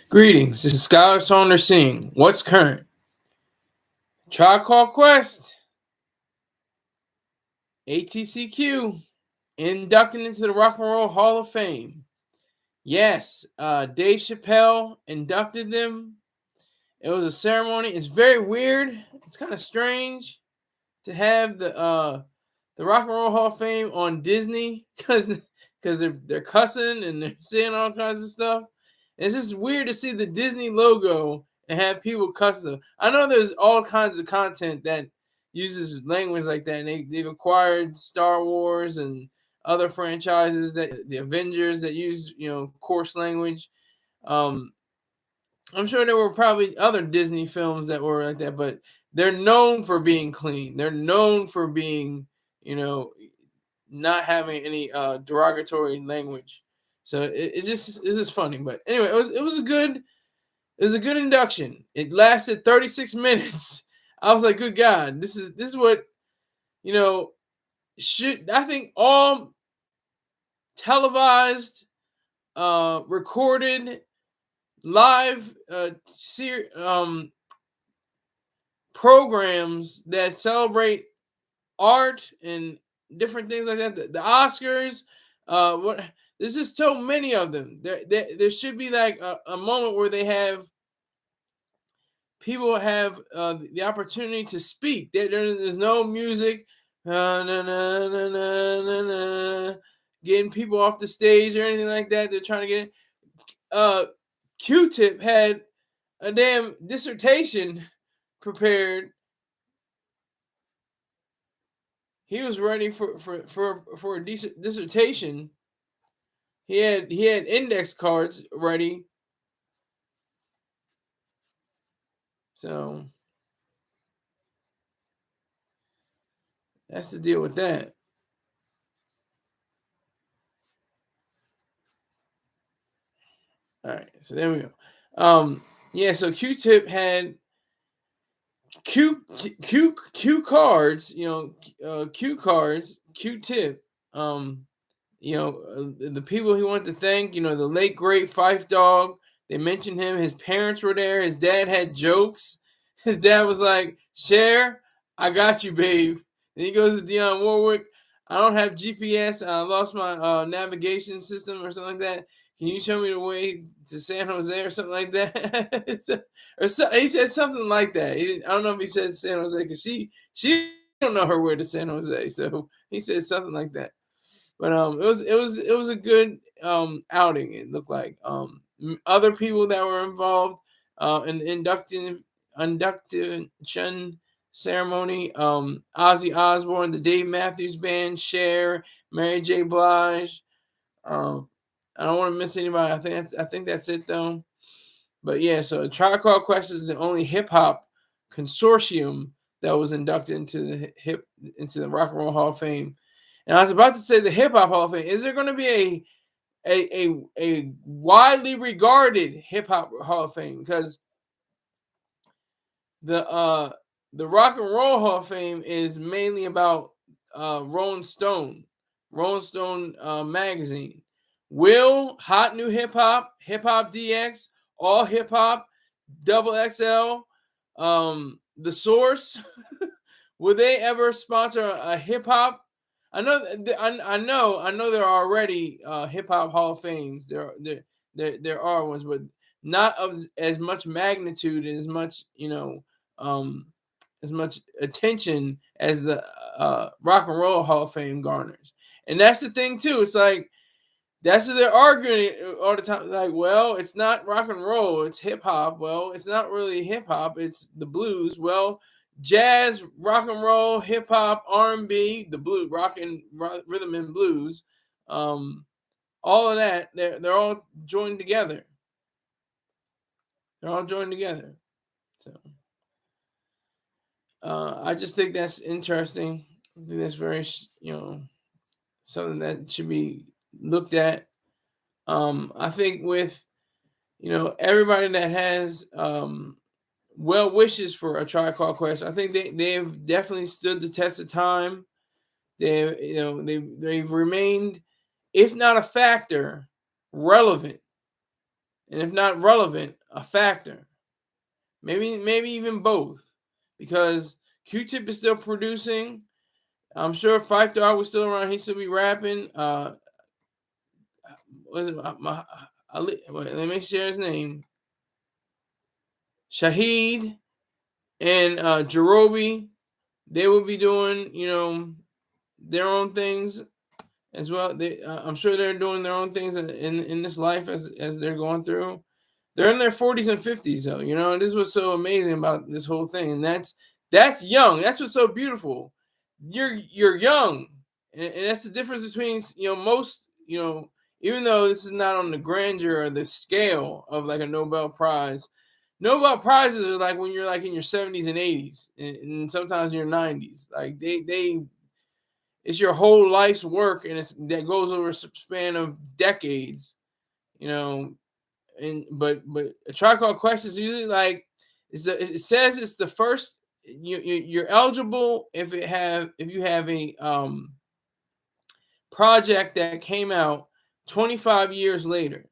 Greetings, this is Skyler SAUNDERS saying, what's current? Tribe Called Quest, ATCQ, inducted into the Rock and Roll Hall of Fame. Yes, Dave Chappelle inducted them. It was a ceremony. It's very weird. It's kind of strange to have the Rock and Roll Hall of Fame on Disney because they're cussing and they're saying all kinds of stuff. And it's just weird to see the Disney logo and have people cuss them. I know there's all kinds of content that uses language like that, and they've acquired Star Wars and other franchises, that the Avengers that use coarse language. I'm sure there were probably other Disney films that were like that, but they're known for being clean. They're known for being, not having any derogatory language. So it's just funny. But anyway, it was a good induction. It lasted 36 minutes. I was like, good God, this is what should, I think, all televised, recorded, live programs that celebrate art and different things like that. The Oscars, there's just so many of them. There should be like a moment where they have people have the opportunity to speak. There's no music, getting people off the stage or anything like that. They're trying to get Q-Tip had a damn dissertation prepared. He was ready for a dissertation. He had index cards ready. So that's the deal with that. All right, so there we go. Yeah, so Q-Tip had Q cards, Q cards, Q-Tip. The people he wanted to thank, the late great Fife Dog. They mentioned him. His parents were there. His dad had jokes. His dad was like, "Cher, I got you, babe." Then he goes to Dionne Warwick. I don't have GPS. I lost my navigation system or something like that. Can you show me the way to San Jose or something like that? He said something like that. I don't know if he said San Jose because she don't know her way to San Jose. So he said something like that. But it was a good outing. It looked like other people that were involved in the induction ceremony. Ozzy Osbourne, the Dave Matthews Band, Cher, Mary J. Blige. I don't want to miss anybody. I think that's it though. But yeah, so Tribe Called Quest is the only hip hop consortium that was inducted into the Rock and Roll Hall of Fame. And I was about to say the Hip Hop Hall of Fame. Is there going to be a widely regarded Hip Hop Hall of Fame? Because the Rock and Roll Hall of Fame is mainly about Rolling Stone magazine. Will Hot New Hip Hop, Hip Hop DX, All Hip Hop, Double XL, The Source, will they ever sponsor a hip hop? I know there are already hip hop Hall of Fames. There are ones, but not of as much magnitude and as much attention as the Rock and Roll Hall of Fame garners. And that's the thing too. It's like that's what they're arguing all the time. Like, well, it's not rock and roll, it's hip hop. Well, it's not really hip hop, it's the blues. Well, jazz, rock and roll, hip hop, R&B, the blues, rhythm and blues, all of that, they're all joined together. They're all joined together. So I just think that's interesting. I think that's very, something that should be looked at. I think with everybody that has well wishes for a Tribe Called Quest, I think they've definitely stood the test of time. They've remained, if not a factor, relevant, and if not relevant, a factor. Maybe even both, because Q-Tip is still producing. I'm sure if Fife Dog was still around, he'd still be rapping. Was it let me share his name. Shaheed and Jerobi, they will be doing their own things as well. I'm sure they're doing their own things in this life as they're going through. They're in their 40s and 50s, though. And this was so amazing about this whole thing, and that's young. That's what's so beautiful. You're young, and that's the difference between most even though this is not on the grandeur or the scale of like a Nobel Prize. Nobel Prizes are like when you're like in your 70s and 80s, and sometimes in your 90s. Like it's your whole life's work, and that goes over a span of decades. But a Tribe Called Quest is usually like it says it's the first. You're eligible if you have a project that came out 25 years later.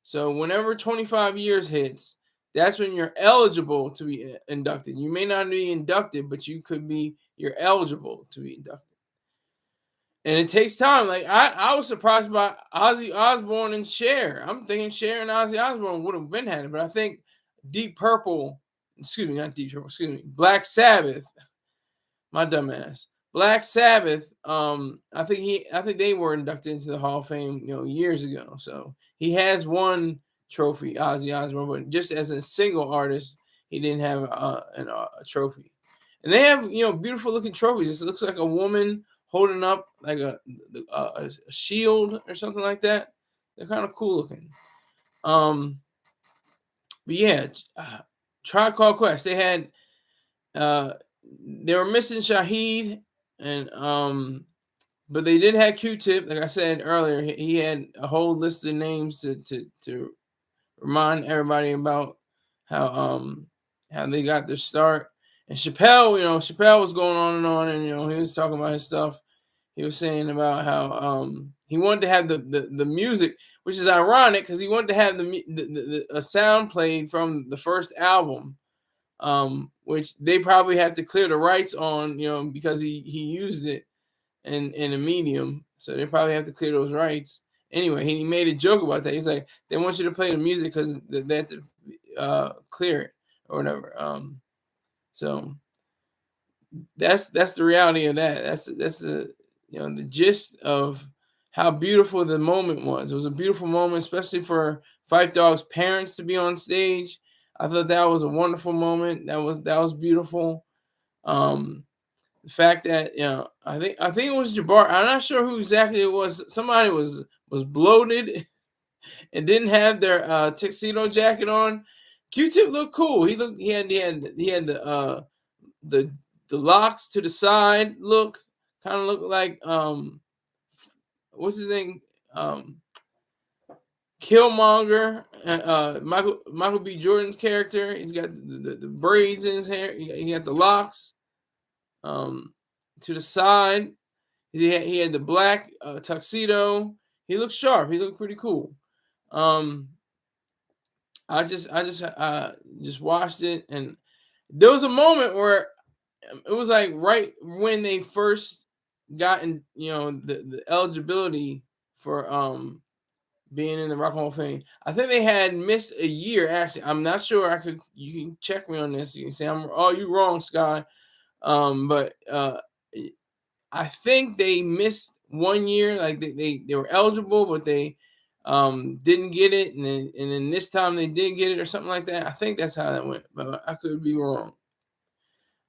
So whenever 25 years hits, that's when you're eligible to be inducted. You may not be inducted, but you're eligible to be inducted. And it takes time. Like I was surprised by Ozzy Osbourne and Cher. I'm thinking Cher and Ozzy Osbourne would have been had it, but I think Black Sabbath, my dumbass. Black Sabbath, I think they were inducted into the Hall of Fame, years ago. So he has one trophy, Ozzy Osbourne, but just as a single artist, he didn't have a trophy. And they have, beautiful looking trophies. It looks like a woman holding up like a shield or something like that. They're kind of cool looking. But yeah, Tribe Called Quest. They had they were missing Shaheed, and but they did have Q-Tip. Like I said earlier, he had a whole list of names to remind everybody about how they got their start. And Chappelle was going on, and he was talking about his stuff. He was saying about how he wanted to have the music, which is ironic because he wanted to have a sound played from the first album, which they probably have to clear the rights on, because he used it in a medium, so they probably have to clear those rights. Anyway, he made a joke about that. He's like, they want you to play the music because they have to clear it or whatever. So that's the reality of that. That's the the gist of how beautiful the moment was. It was a beautiful moment, especially for Phife Dawg's parents to be on stage. I thought that was a wonderful moment. That was beautiful. The fact that I think it was Jabbar. I'm not sure who exactly it was. Somebody was bloated and didn't have their tuxedo jacket on. Q-Tip looked cool. He had the locks to the side look. Kind of looked like what's his name? Killmonger, Michael B. Jordan's character. He's got the braids in his hair. He got the locks to the side. He had the black tuxedo. He looked sharp. He looked pretty cool. I just watched it, and there was a moment where it was like right when they first gotten the eligibility for being in the Rock Hall of Fame. I think they had missed a year. Actually, I'm not sure. You can check me on this. You can say you wrong, Sky. But I think they missed 1 year. Like they were eligible, but they didn't get it, and then this time they did get it or something like that. I think that's how that went, but I could be wrong.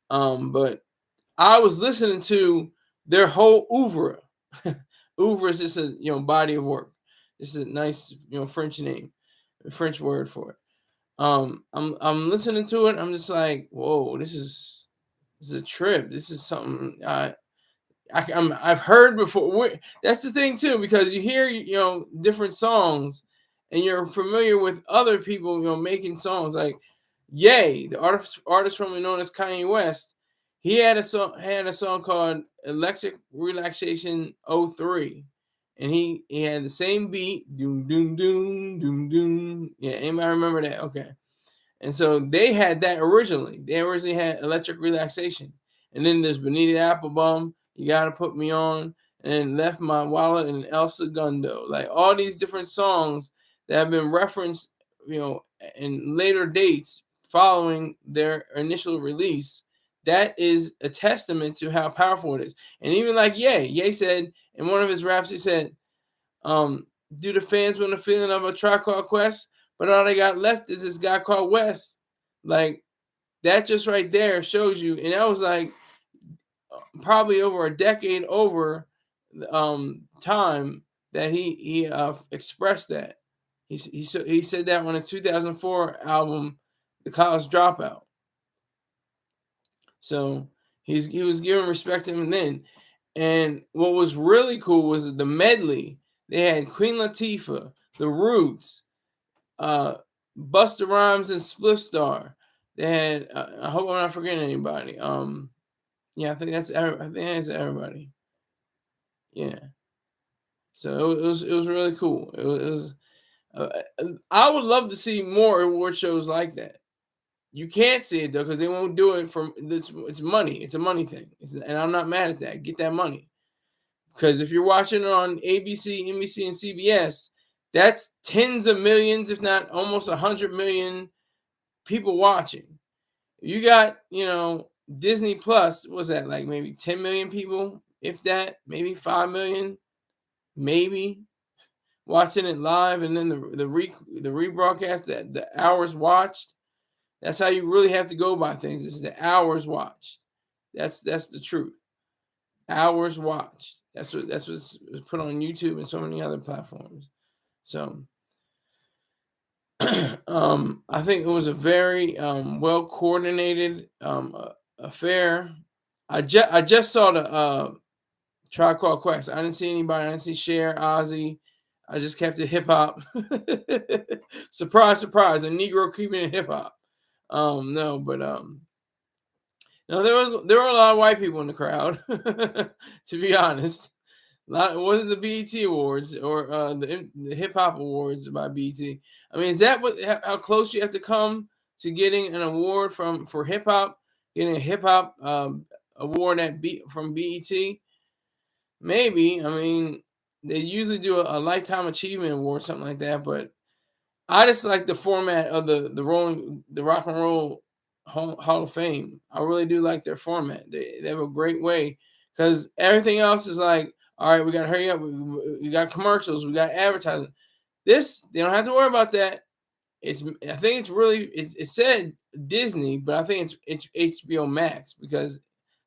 But I was listening to their whole oeuvre. Oeuvre is just a body of work. This is a nice French name, a French word for it. I'm listening to it. I'm just like, whoa, this is a trip. This is something I've heard before. That's the thing too, because you hear different songs, and you're familiar with other people making songs like Ye, the artist formerly known as Kanye West. He had a song called Electric Relaxation '03, and he had the same beat, doom doom doom doom doom. Yeah, anybody remember that? Okay. And so they had that originally. They originally had Electric Relaxation. And then there's Benita Applebaum, You Gotta Put Me On, and then Left My Wallet and El Segundo. Like all these different songs that have been referenced, in later dates following their initial release. That is a testament to how powerful it is. And even like Ye said in one of his raps, he said, do the fans want a feeling of a Tribe Called Quest? But all they got left is this guy called West. Like, that just right there shows you. And that was like probably over a decade over time that he expressed that. He said that on his 2004 album, The College Dropout. So he was giving respect to him then. And what was really cool was the medley. They had Queen Latifah, The Roots, Busta Rhymes and Spliff Star. They had. I hope I'm not forgetting anybody. Yeah, I think that's everybody. Yeah. So it was really cool. It was. I would love to see more award shows like that. You can't see it though because they won't do it from this. It's money. It's a money thing, and I'm not mad at that. Get that money. Because if you're watching it on ABC, NBC, and CBS, that's tens of millions, if not almost 100 million people watching. You got, Disney Plus, what's that, like maybe 10 million people, if that, maybe 5 million, maybe, watching it live, and then the rebroadcast, the hours watched. That's how you really have to go by things. It's the hours watched. That's the truth. Hours watched. That's what's put on YouTube and so many other platforms. So I think it was a very well coordinated affair. I just saw the Tribe Called Quest. I didn't see anybody. I didn't see Cher, Ozzy. I just kept it hip hop. Surprise, surprise! A Negro keeping it hip hop. No, but no, there were a lot of white people in the crowd. To be honest, it wasn't the BET Awards or the Hip Hop Awards by BET. I mean, is that how close you have to come to getting an award for hip hop? Getting a hip hop award from BET? Maybe. I mean, they usually do a lifetime achievement award, something like that. But I just like the format of the Rock and Roll Hall of Fame. I really do like their format. They have a great way because everything else is like, all right, we got to hurry up. We got commercials. We got advertising. This, they don't have to worry about that. I think it's really, it said Disney, but I think it's HBO Max because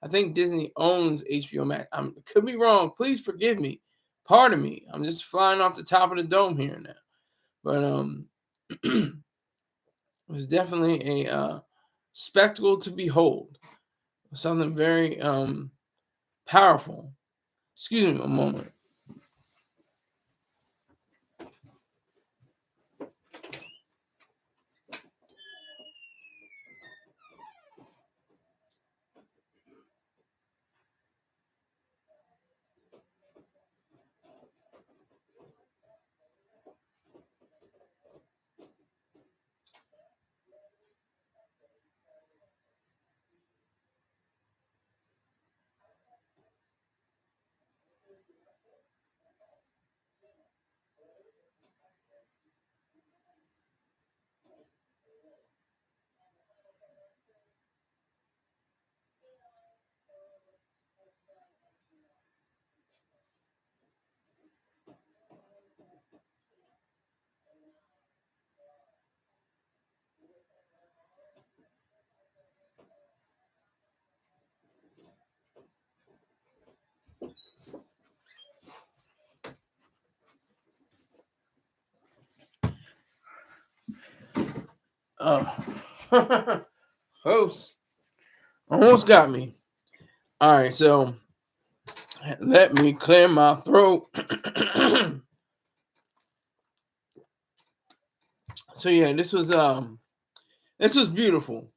I think Disney owns HBO Max. I could be wrong. Please forgive me. Pardon me. I'm just flying off the top of the dome here now. But it was definitely a spectacle to behold. Something very powerful. Excuse me a moment. Oh, close. Almost got me. All right, so Let me clear my throat. So yeah, this was beautiful.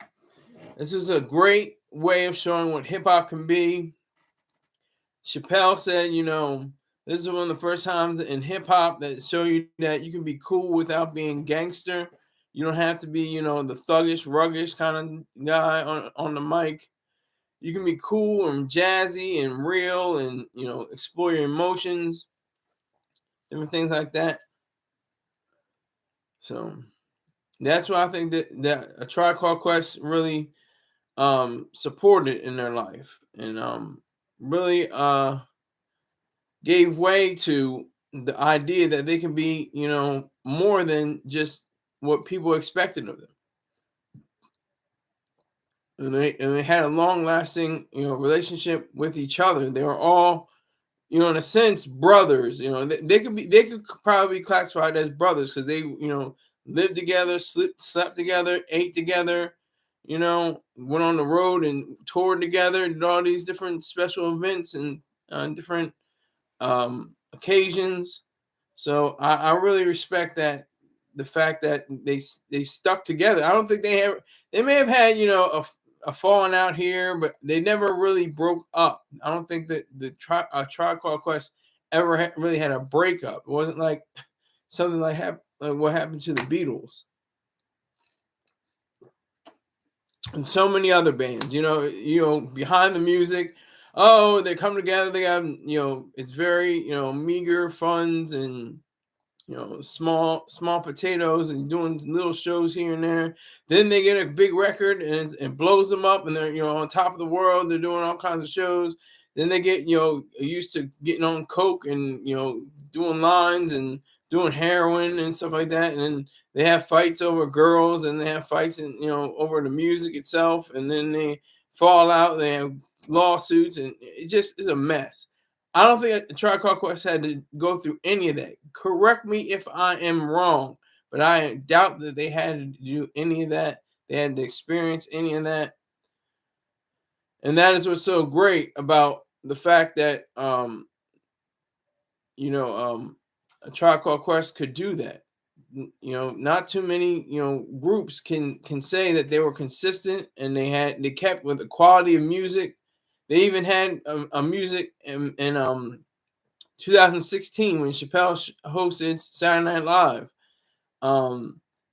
This is a great way of showing what hip hop can be. Chappelle said, this is one of the first times in hip hop that show you that you can be cool without being gangster. You don't have to be, the thuggish, ruggish kind of guy on the mic. You can be cool and jazzy and real and, explore your emotions, different things like that. So that's why I think that A Tribe Called Quest really supported in their life, and really gave way to the idea that they can be, more than just what people expected of them. And they had a long lasting, relationship with each other. They were all, in a sense, brothers. They could probably be classified as brothers because they, lived together, slept together, ate together, went on the road and toured together, did all these different special events and different occasions. So I really respect that, the fact that they stuck together. I don't think they may have had, a falling out here, but they never really broke up. I don't think that the Tribe Called Quest ever really had a breakup. It wasn't like something like what happened to the Beatles and so many other bands. Behind the music, oh, they come together. They have, it's very, meager funds and, small potatoes and doing little shows here and there. Then they get a big record and blows them up, and they're, on top of the world. They're doing all kinds of shows. Then they get, used to getting on coke and, doing lines and doing heroin and stuff like that. And then they have fights over girls, and they have fights and, over the music itself. And then they fall out. They have lawsuits, and it just is a mess. I don't think Tribe Called Quest had to go through any of that. Correct me if I am wrong, but I doubt that they had to do any of that. They had to experience any of that. And that is what's so great about the fact that, A Tribe Called Quest could do that. Not too many, groups can say that they were consistent and they kept with the quality of music. They even had a music in 2016 when Chappelle hosted Saturday Night Live.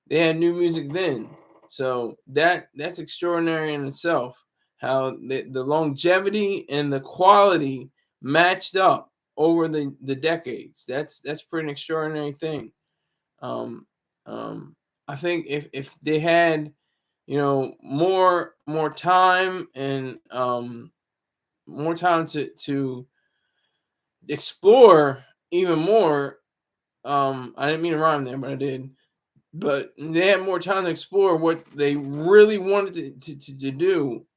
They had new music then, so that's extraordinary in itself. How the longevity and the quality matched up over the decades. That's pretty extraordinary thing. I think if they had, more time and more time to explore even more. I didn't mean to rhyme there, but I did. But they had more time to explore what they really wanted to do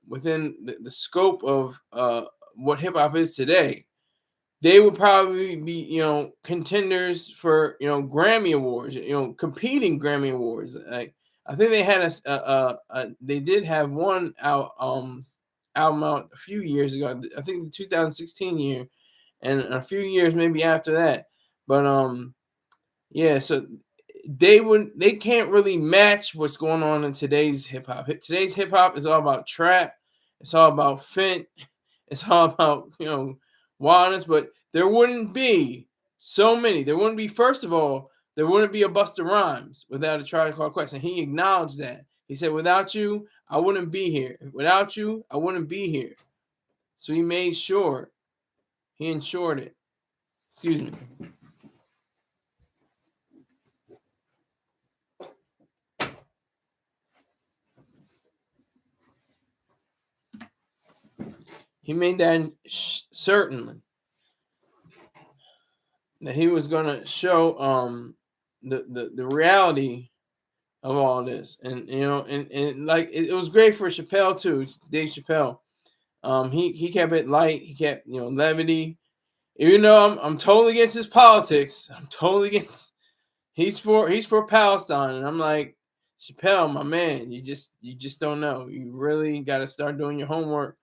within the scope of what hip hop is today. They would probably be, contenders for, Grammy Awards, competing Grammy Awards. Like, I think they had they did have one album out a few years ago. I think the 2016 year, and a few years maybe after that. But yeah, so they can't really match what's going on in today's hip hop. Today's hip hop is all about trap. It's all about Fent. It's all about, wildness. But there wouldn't be so many. There wouldn't be, first of all, there wouldn't be a Busta Rhymes without A Tribe Called Quest, and he acknowledged that. He said, "Without you, I wouldn't be here. Without you, I wouldn't be here." So he made sure he ensured it. Excuse me. He made that certain that he was going to show the reality of all this, and and like it was great for Chappelle too, Dave Chappelle. He kept it light. He kept levity. Even though I'm totally against his politics, I'm totally against. He's for Palestine, and I'm like, Chappelle, my man, you just don't know. You really got to start doing your homework.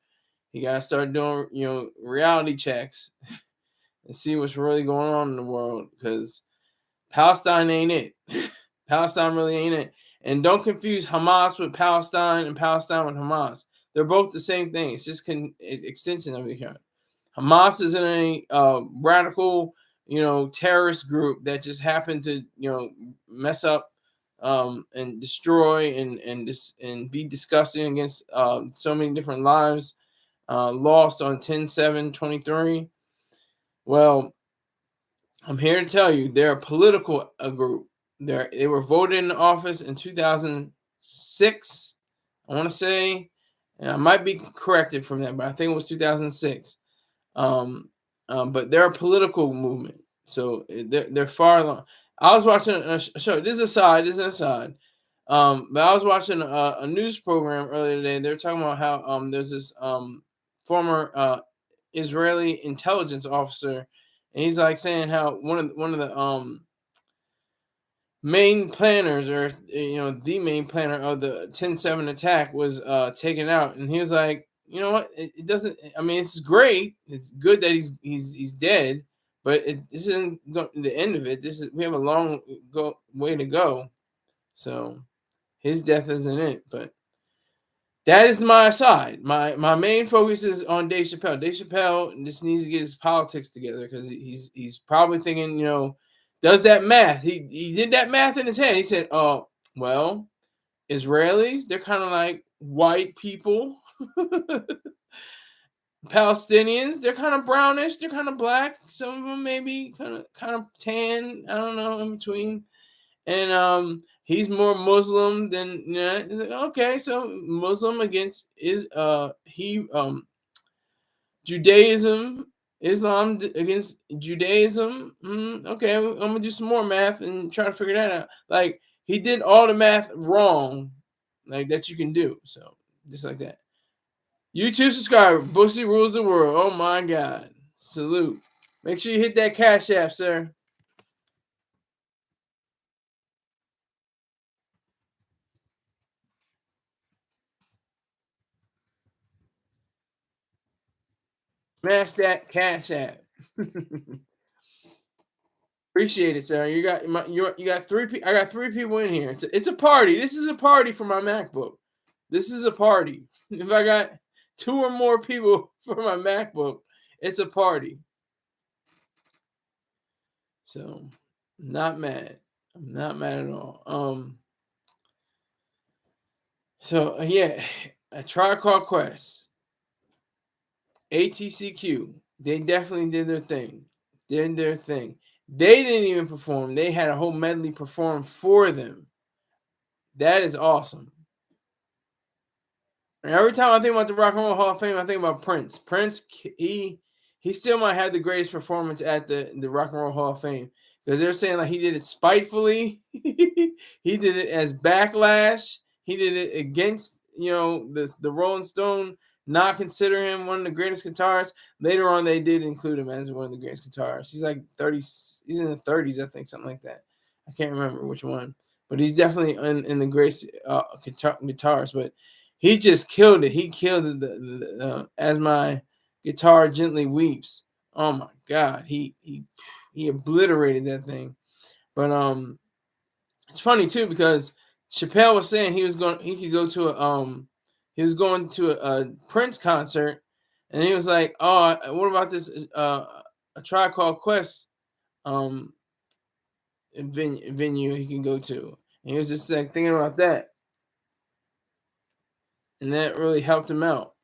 He got to start doing, reality checks and see what's really going on in the world, because Palestine ain't it. Palestine really ain't it. And don't confuse Hamas with Palestine and Palestine with Hamas. They're both the same thing. It's just extension of each other. Hamas is in a radical, terrorist group that just happened to, mess up and destroy and be disgusting against so many different lives lost on 10/7/23. Well, I'm here to tell you they're a political group. They were voted in office in 2006. I want to say, and I might be corrected from that, but I think it was 2006. But they're a political movement, so they're far along. I was watching a show. This is a side. But I was watching a news program earlier today. They're talking about how there's this former Israeli intelligence officer, and he's like saying how one of the main planners, or the main planner of the 10/7 attack, was taken out, and he was like, you know what, it doesn't, I mean, it's great, it's good that he's dead, but this isn't the end of it. We have a long way to go. So his death isn't it, but that is my side. My main focus is on Dave Chappelle. Dave Chappelle just needs to get his politics together, because he's probably thinking, does that math. He did that math in his head. He said, "Oh, well, Israelis, they're kind of like white people. Palestinians, they're kind of brownish, they're kind of black. Some of them maybe kind of tan. I don't know, in between. And he's more Muslim than okay. So Muslim against Judaism, Islam against Judaism. Okay, I'm gonna do some more math and try to figure that out. Like, he did all the math wrong, like that you can do. So just like that. YouTube subscriber, Bussy rules the world. Oh my God, salute! Make sure you hit that Cash App, sir. Smash that Cash App. Appreciate it, sir. You got three. I got three people in here. It's a party. This is a party for my MacBook. This is a party. If I got two or more people for my MacBook, it's a party. So, not mad. I'm not mad at all. So yeah, a Tribe Called Quest, ATCQ. They definitely did their thing. Did their thing. They didn't even perform. They had a whole medley perform for them. That is awesome. And every time I think about the Rock and Roll Hall of Fame, I think about Prince. Prince, he still might have the greatest performance at the Rock and Roll Hall of Fame, because they're saying like he did it spitefully. He did it as backlash. He did it against the Rolling Stone not consider him one of the greatest guitarists. Later on, they did include him as one of the greatest guitarists. He's like 30. He's in the 30s, I think, something like that. I can't remember which one, but he's definitely in the greatest guitars. But he just killed it. He killed it. As my guitar gently weeps. Oh my God, he obliterated that thing. But it's funny too, because Chappelle was saying he was going to a Prince concert, and he was like, "Oh, what about this a Tribe Called Quest venue he can go to?" And he was just like thinking about that, and that really helped him out.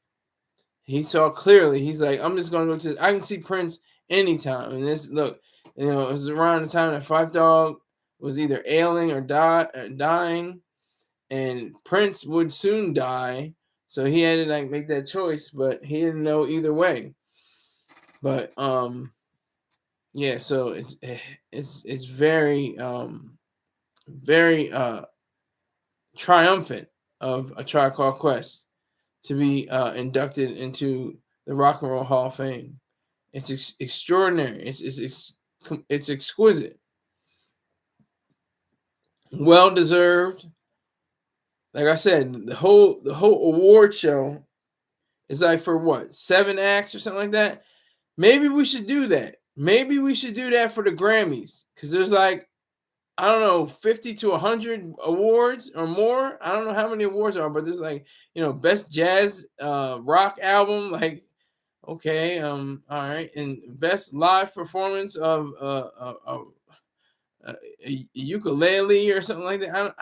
He saw clearly. He's like, "I'm just going to go to. I can see Prince anytime." And this, look, it was around the time that Five Dog was either ailing or dying, and Prince would soon die. So he had to like make that choice, but he didn't know either way. But yeah, so it's very very triumphant of a Tribe Called Quest to be inducted into the Rock and Roll Hall of Fame. It's extraordinary. It's exquisite. Well deserved. Like I said, the whole award show It's like for what, 7 acts or something like that. Maybe we should do that. Maybe we should do that for the Grammys, because there's like, I don't know, 50 to 100 awards or more. I don't know how many awards are, but there's like, best jazz rock album. Like, okay, all right, and best live performance of a ukulele or something like that.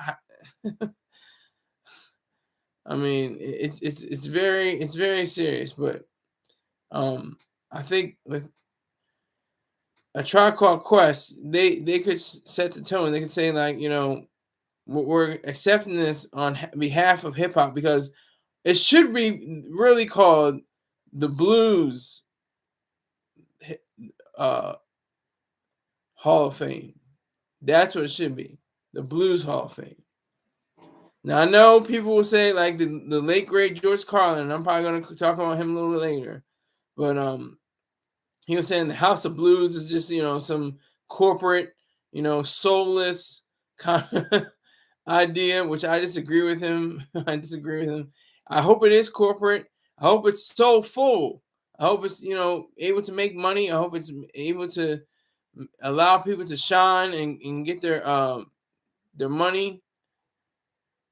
I mean, it's very serious, but I think with A Tribe Called Quest, they could set the tone. They could say, like, we're accepting this on behalf of hip hop, because it should be really called the Blues Hall of Fame. That's what it should be, the Blues Hall of Fame. Now, I know people will say, like, the late great George Carlin, and I'm probably going to talk about him a little bit later, but he was saying the House of Blues is just, some corporate, soulless kind of idea, which I disagree with him. I hope it is corporate. I hope it's soulful. I hope it's, able to make money. I hope it's able to allow people to shine and get their money.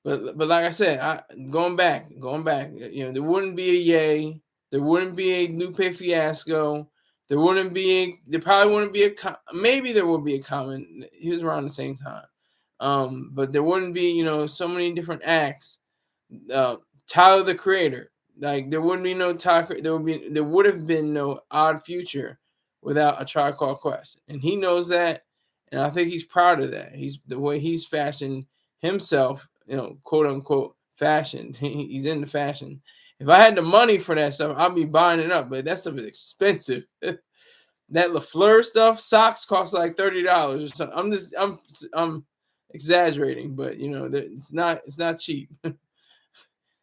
But like I said, going back, there wouldn't be a Ye, there wouldn't be a Lupe Fiasco, there probably wouldn't be maybe there would be a Common. He was around the same time, but there wouldn't be, so many different acts. Tyler the Creator, like, there wouldn't be no Tyler. There would have been no Odd Future without A Tribe Called Quest, and he knows that, and I think he's proud of that. He's the way he's fashioned himself, quote unquote fashion. He's into fashion. If I had the money for that stuff, I'd be buying it up. But that stuff is expensive. That LaFleur stuff, socks cost like $30 or something. I'm exaggerating, but it's not cheap.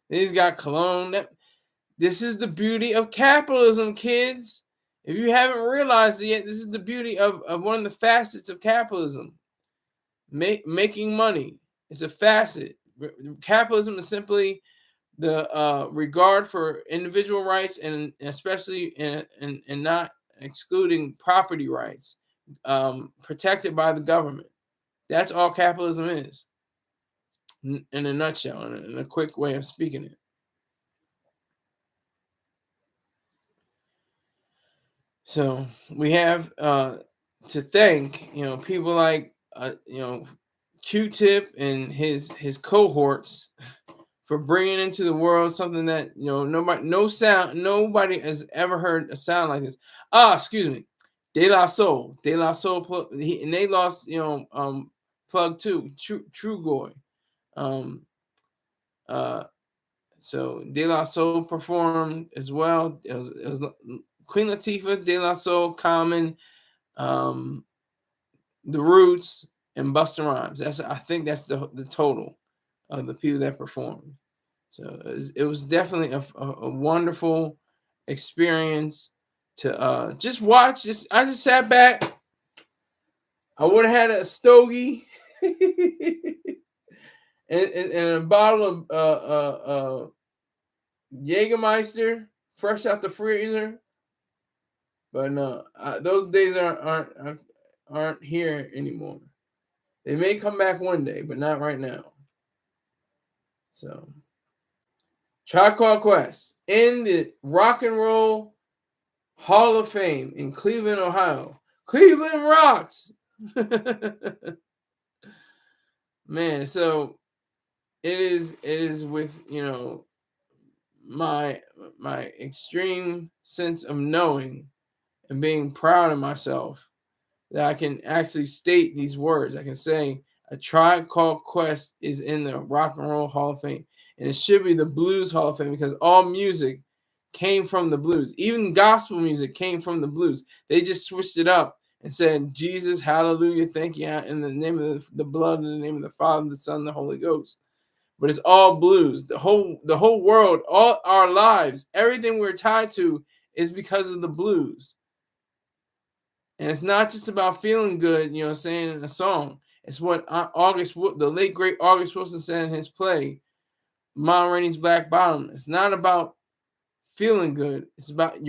He's got cologne. This is the beauty of capitalism, kids. If you haven't realized it yet, this is the beauty of one of the facets of capitalism. Making money. It's a facet. Capitalism is simply the regard for individual rights, and especially and not excluding property rights, protected by the government. That's all capitalism is, in a nutshell, in a quick way of speaking it. So we have to thank people like Q-Tip and his cohorts for bringing into the world something that nobody has ever heard a sound like this. Excuse me, De La Soul, and they lost plug too, True Goy. So De La Soul performed as well. It was Queen Latifah, De La Soul, Common, The Roots, and Busta Rhymes. I think that's the total of the people that performed. So it was definitely a wonderful experience to just watch. I just sat back. I would have had a stogie and a bottle of Jägermeister fresh out the freezer. But no, those days aren't here anymore. They may come back one day, but not right now. So, Tribe Called Quest in the Rock and Roll Hall of Fame in Cleveland, Ohio. Cleveland rocks. Man, so it is with my extreme sense of knowing and being proud of myself that I can actually state these words. I can say A Tribe Called Quest is in the Rock and Roll Hall of Fame, and it should be the Blues Hall of Fame, because all music came from the blues. Even gospel music came from the blues. They just switched it up and said, Jesus, hallelujah, thank you, in the name of the blood, in the name of the Father, the Son, the Holy Ghost. But it's all blues. The whole world, all our lives, everything we're tied to is because of the blues. And it's not just about feeling good, saying in a song. It's what the late great August Wilson said in his play, Ma Rainey's Black Bottom. It's not about feeling good. It's about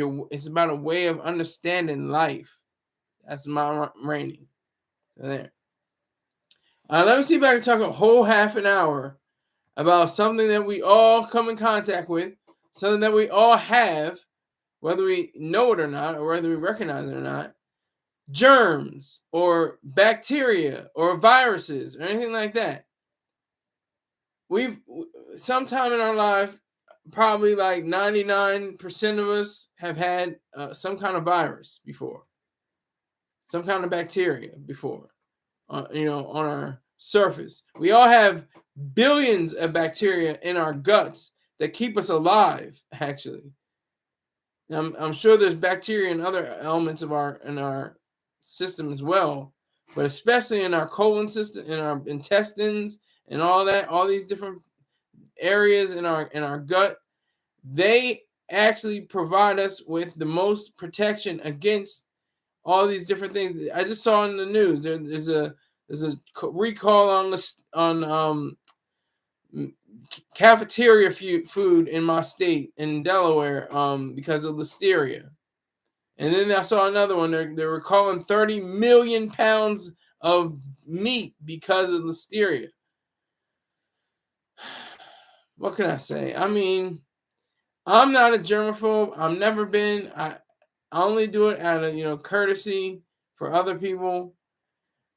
a way of understanding life. That's my rating. There. Let me see if I can talk a whole half an hour about something that we all come in contact with, something that we all have, whether we know it or not, or whether we recognize it or not. Germs or bacteria or viruses or anything like that. We've sometime in our life, probably like 99% of us have had some kind of virus before, some kind of bacteria before, on our surface. We all have billions of bacteria in our guts that keep us alive, actually. I'm sure there's bacteria in other elements of our system as well, but especially in our colon system, in our intestines, and all that, all these different areas in our gut, they actually provide us with the most protection against all these different things. I just saw in the news there's a recall on cafeteria food in my state in Delaware because of listeria. And then I saw another one. They're recalling 30 million pounds of meat because of listeria. What can I say? I mean, I'm not a germaphobe. I've never been. I only do it out of courtesy for other people.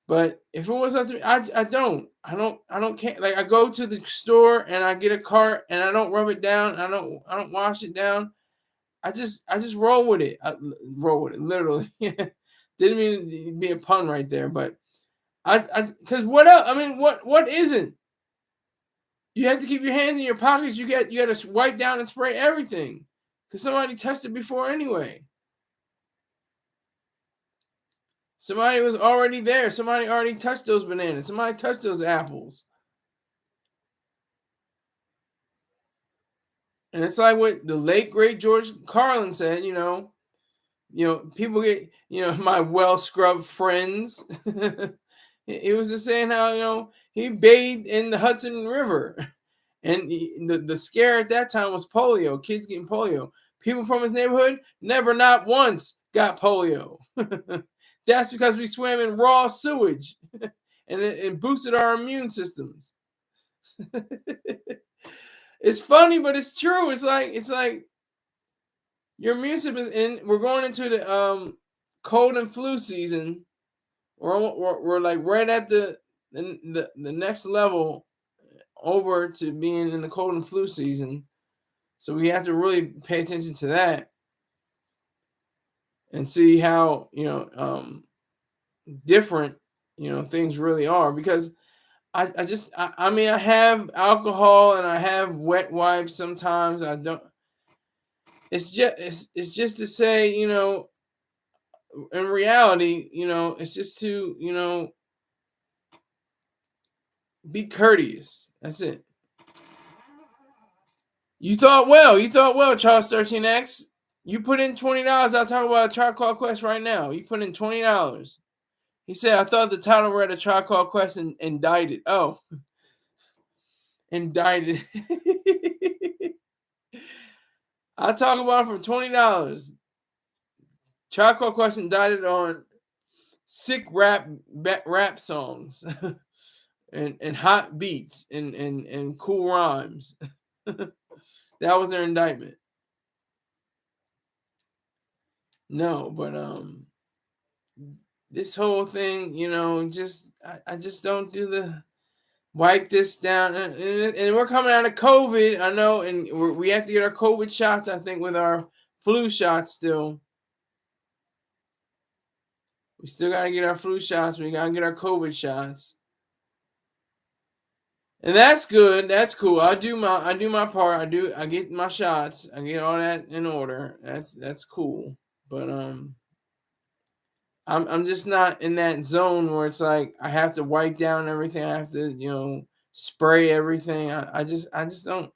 But if it was up to me, I don't care. Like, I go to the store and I get a cart and I don't rub it down. I don't wash it down. I just roll with it. I roll with it, literally. Didn't mean to be a pun right there, but because what else? I mean, what isn't? You have to keep your hands in your pockets. You got to wipe down and spray everything because somebody touched it before anyway. Somebody was already there. Somebody already touched those bananas. Somebody touched those apples. And it's like what the late great George Carlin said. People get my well scrubbed friends. He was just saying how he bathed in the Hudson River, and the scare at that time was polio. Kids getting polio. People from his neighborhood never, not once, got polio. That's because we swam in raw sewage, and it boosted our immune systems. It's funny, but it's true. It's like your immune system is in. We're going into the cold and flu season. We're like right at the next level over to being in the cold and flu season. So we have to really pay attention to that and see how different things really are, because I mean, I have alcohol and I have wet wipes sometimes. I don't. It's just to say, in reality, it's just to be courteous. That's it. You thought well, Charles 13X. You put in $20. I'll talk about a Tribe Called Quest right now. You put in $20. He said, I thought the title read a Tribe Called Quest and indicted. Oh. Indicted. I'll talk about it for $20. Tribe Called Quest indicted on sick rap songs and hot beats and cool rhymes. That was their indictment. No, but this whole thing, I just don't do the wipe this down. And we're coming out of COVID, I know, and we have to get our COVID shots, I think, with our flu shots still. We still got to get our flu shots. We got to get our COVID shots. And that's good. That's cool. I do my part. I get my shots. I get all that in order. That's cool. But I'm just not in that zone where it's like I have to wipe down everything. I have to, spray everything. I just don't.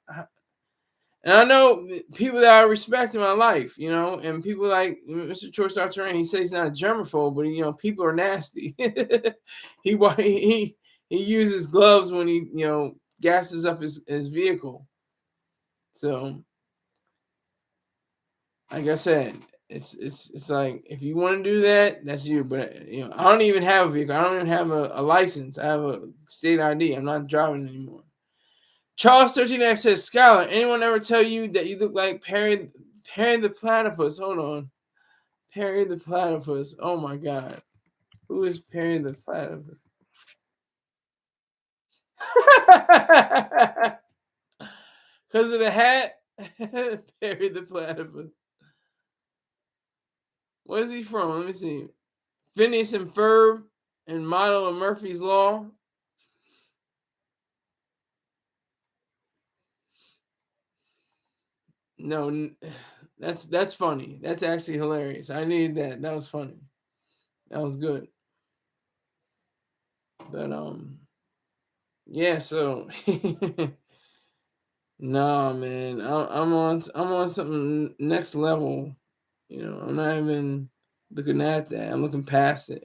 And I know people that I respect in my life, and people like Mr. George Terrain. He says he's not a germaphobe, but people are nasty. He uses gloves when he gases up his vehicle. So like I said, it's like if you want to do that, that's you. But you know, I don't even have a vehicle. I don't even have a license. I have a state ID. I'm not driving anymore. Charles 13X says, Skyler, anyone ever tell you that you look like Perry the Platypus? Hold on. Perry the Platypus. Oh my God. Who is Perry the Platypus? Because of the hat? Perry the Platypus. What is he from? Let me see. Phineas and Ferb and model of Murphy's Law. No, that's funny. That's actually hilarious. I needed that. That was funny. That was good. But yeah. So no, man. I'm on something next level. You know, I'm not even looking at that. I'm looking past it.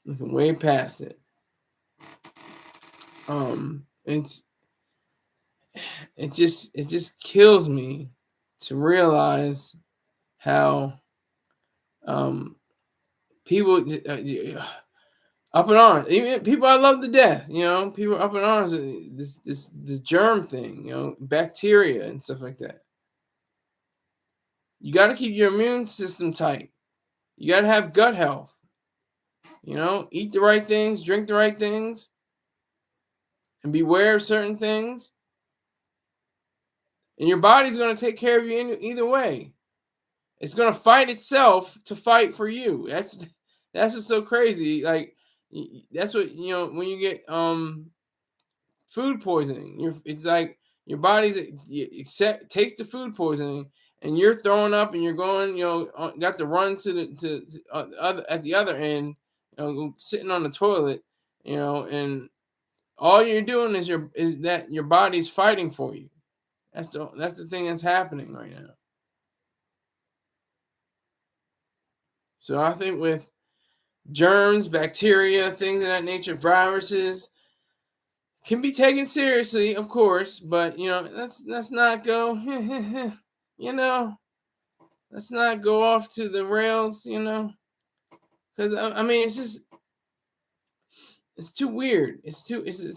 Looking way past it. It just kills me to realize how people up in arms, even people I love to death, you know, people up in arms with this germ thing, you know, bacteria and stuff like that. You got to keep your immune system tight. You got to have gut health. You know, eat the right things, drink the right things, and beware of certain things. And your body's going to take care of you either way. It's going to fight itself to fight for you. That's what's so crazy. Like that's what, you know, when you get food poisoning, it's like your body's takes the food poisoning, and you're throwing up, and you're going, you know, got to run to other at the other end, you know, sitting on the toilet, you know, and all you're doing is that your body's fighting for you. That's the thing that's happening right now. So I think with germs, bacteria, things of that nature, viruses can be taken seriously, of course, but you know, let's not go you know, let's not go off to the rails, you know, because I mean, it's too weird. It's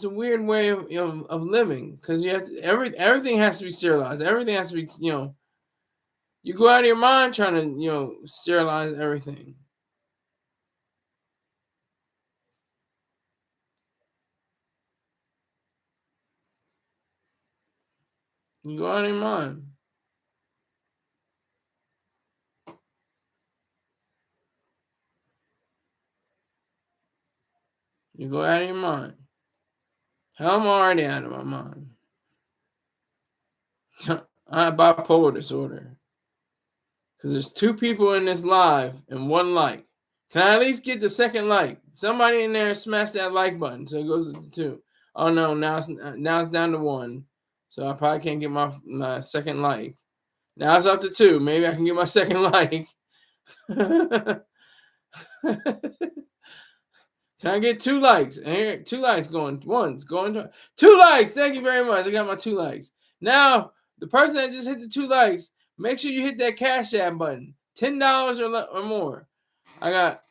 a weird way of living, because you have to, everything has to be sterilized. Everything has to be, you know, you go out of your mind trying to, you know, sterilize everything. You go out of your mind. You go out of your mind. Hell, I'm already out of my mind. I have bipolar disorder. Because there's 2 people in this live and 1 like. Can I at least get the second like? Somebody in there smash that like button so it goes to 2. Oh no, now it's down to 1. So I probably can't get my second like. Now it's up to 2. Maybe I can get my second like. Can I get 2 likes? And here, 2 likes going. One's going to 2 likes. Thank you very much. I got my 2 likes. Now, the person that just hit the 2 likes, make sure you hit that Cash App button. $10 or more. I got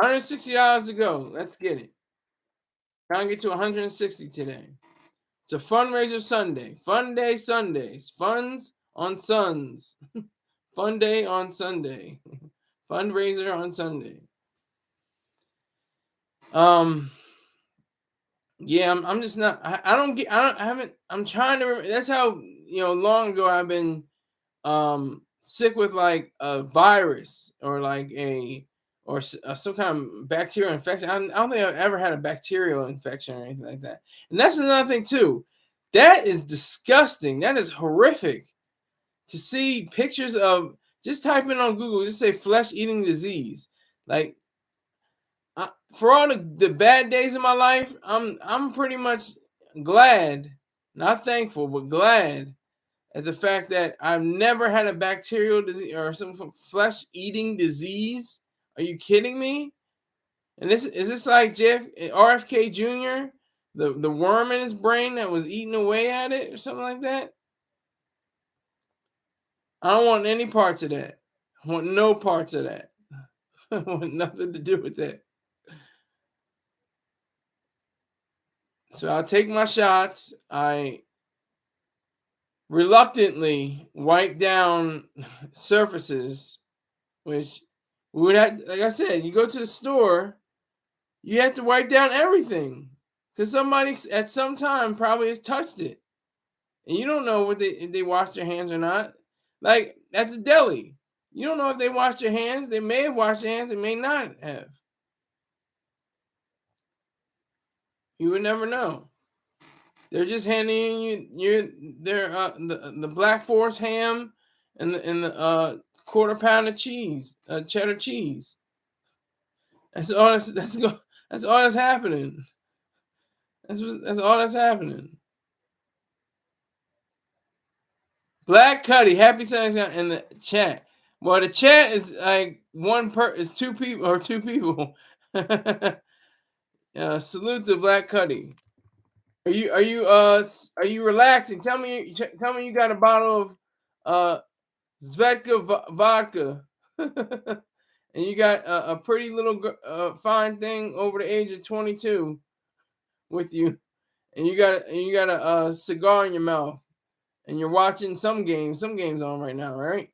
$160 to go. Let's get it. Trying to get to 160 today. It's a fundraiser Sunday. Fun day Sundays. Funds on Suns. Fun day on Sunday. Fundraiser on Sunday. Yeah, I'm just not. I don't get. I haven't. I'm trying to remember. That's how, you know, long ago I've been sick with like a virus or like some kind of bacterial infection. I don't think I've ever had a bacterial infection or anything like that. And that's another thing too. That is disgusting. That is horrific to see pictures of. Just type in on Google. Just say flesh eating disease. Like, for all the bad days of my life, I'm pretty much glad, not thankful, but glad at the fact that I've never had a bacterial disease or some flesh eating disease. Are you kidding me? And this is this like RFK Jr., the worm in his brain that was eating away at it or something like that? I don't want any parts of that. I want no parts of that. I want nothing to do with that. So I'll take my shots. I reluctantly wipe down surfaces, which we would have, like I said, you go to the store, you have to wipe down everything because somebody at some time probably has touched it. And you don't know what if they washed their hands or not. Like at the deli, you don't know if they washed their hands. They may have washed their hands. They may not have. You would never know. They're just handing you the Black Forest ham and the quarter pound of cheese, cheddar cheese. That's all. That's all that's happening. That's all that's happening. Black Cuddy, happy Sunday in the chat. Well, the chat is like is two people. Salute to Black Cuddy. Are you relaxing? Tell me you got a bottle of Zvedka vodka, and you got a pretty little fine thing over the age of 22 with you, and you got a cigar in your mouth, and you're watching some games on right now, right?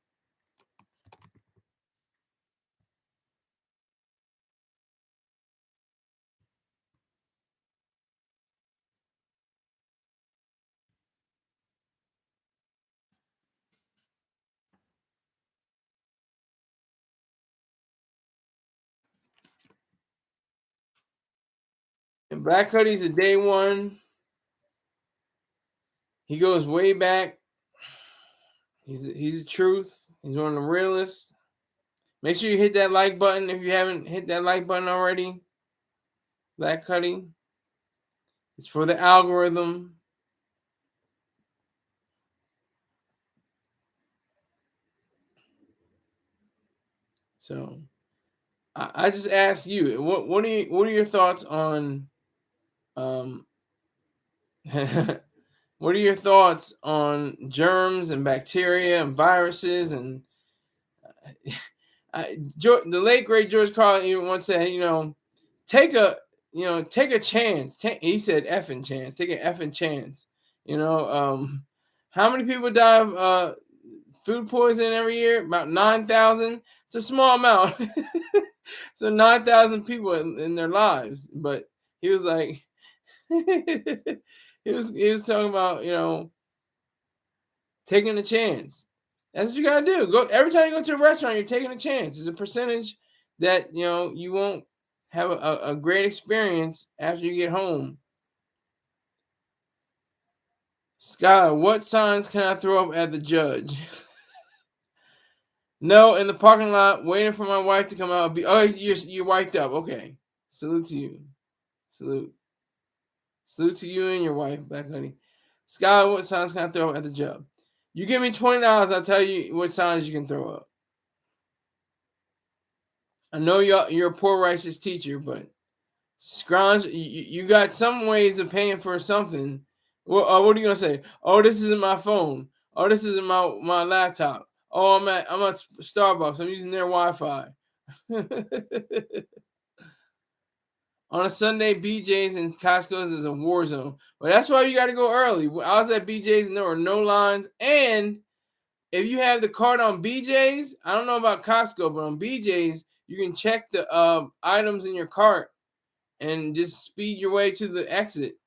And Black Hoodie's a day one. He goes way back. He's the truth. He's one of the realists. Make sure you hit that like button if you haven't hit that like button already. Black Hoodie. It's for the algorithm. So I just ask you, what are your thoughts on what are your thoughts on germs and bacteria and viruses and the late great George Carlin even once said, take a chance. He said effing chance. Take an effing chance. How many people die of food poisoning every year? About 9,000. It's a small amount. So 9,000 people in their lives. But he was like, he was talking about, taking a chance. That's what you gotta do. Go every time you go to a restaurant, you're taking a chance. There's a percentage that you won't have a great experience after you get home. Skyler, what signs can I throw up at the judge? No, in the parking lot, waiting for my wife to come out. You're wiped up. Okay. Salute to you. Salute. Salute to you and your wife, Black Honey. Skyler, what signs can I throw up at the job? You give me $20, I'll tell you what signs you can throw up. I know you're a poor righteous teacher, but Scrounge, you got some ways of paying for something. What are you gonna say? Oh, this isn't my phone. Oh, this isn't my laptop. Oh, I'm at Starbucks. I'm using their Wi-Fi. On a Sunday, BJ's and Costco's is a war zone. But that's why you got to go early. I was at BJ's and there were no lines. And if you have the card on BJ's, I don't know about Costco, but on BJ's, you can check the items in your cart and just speed your way to the exit.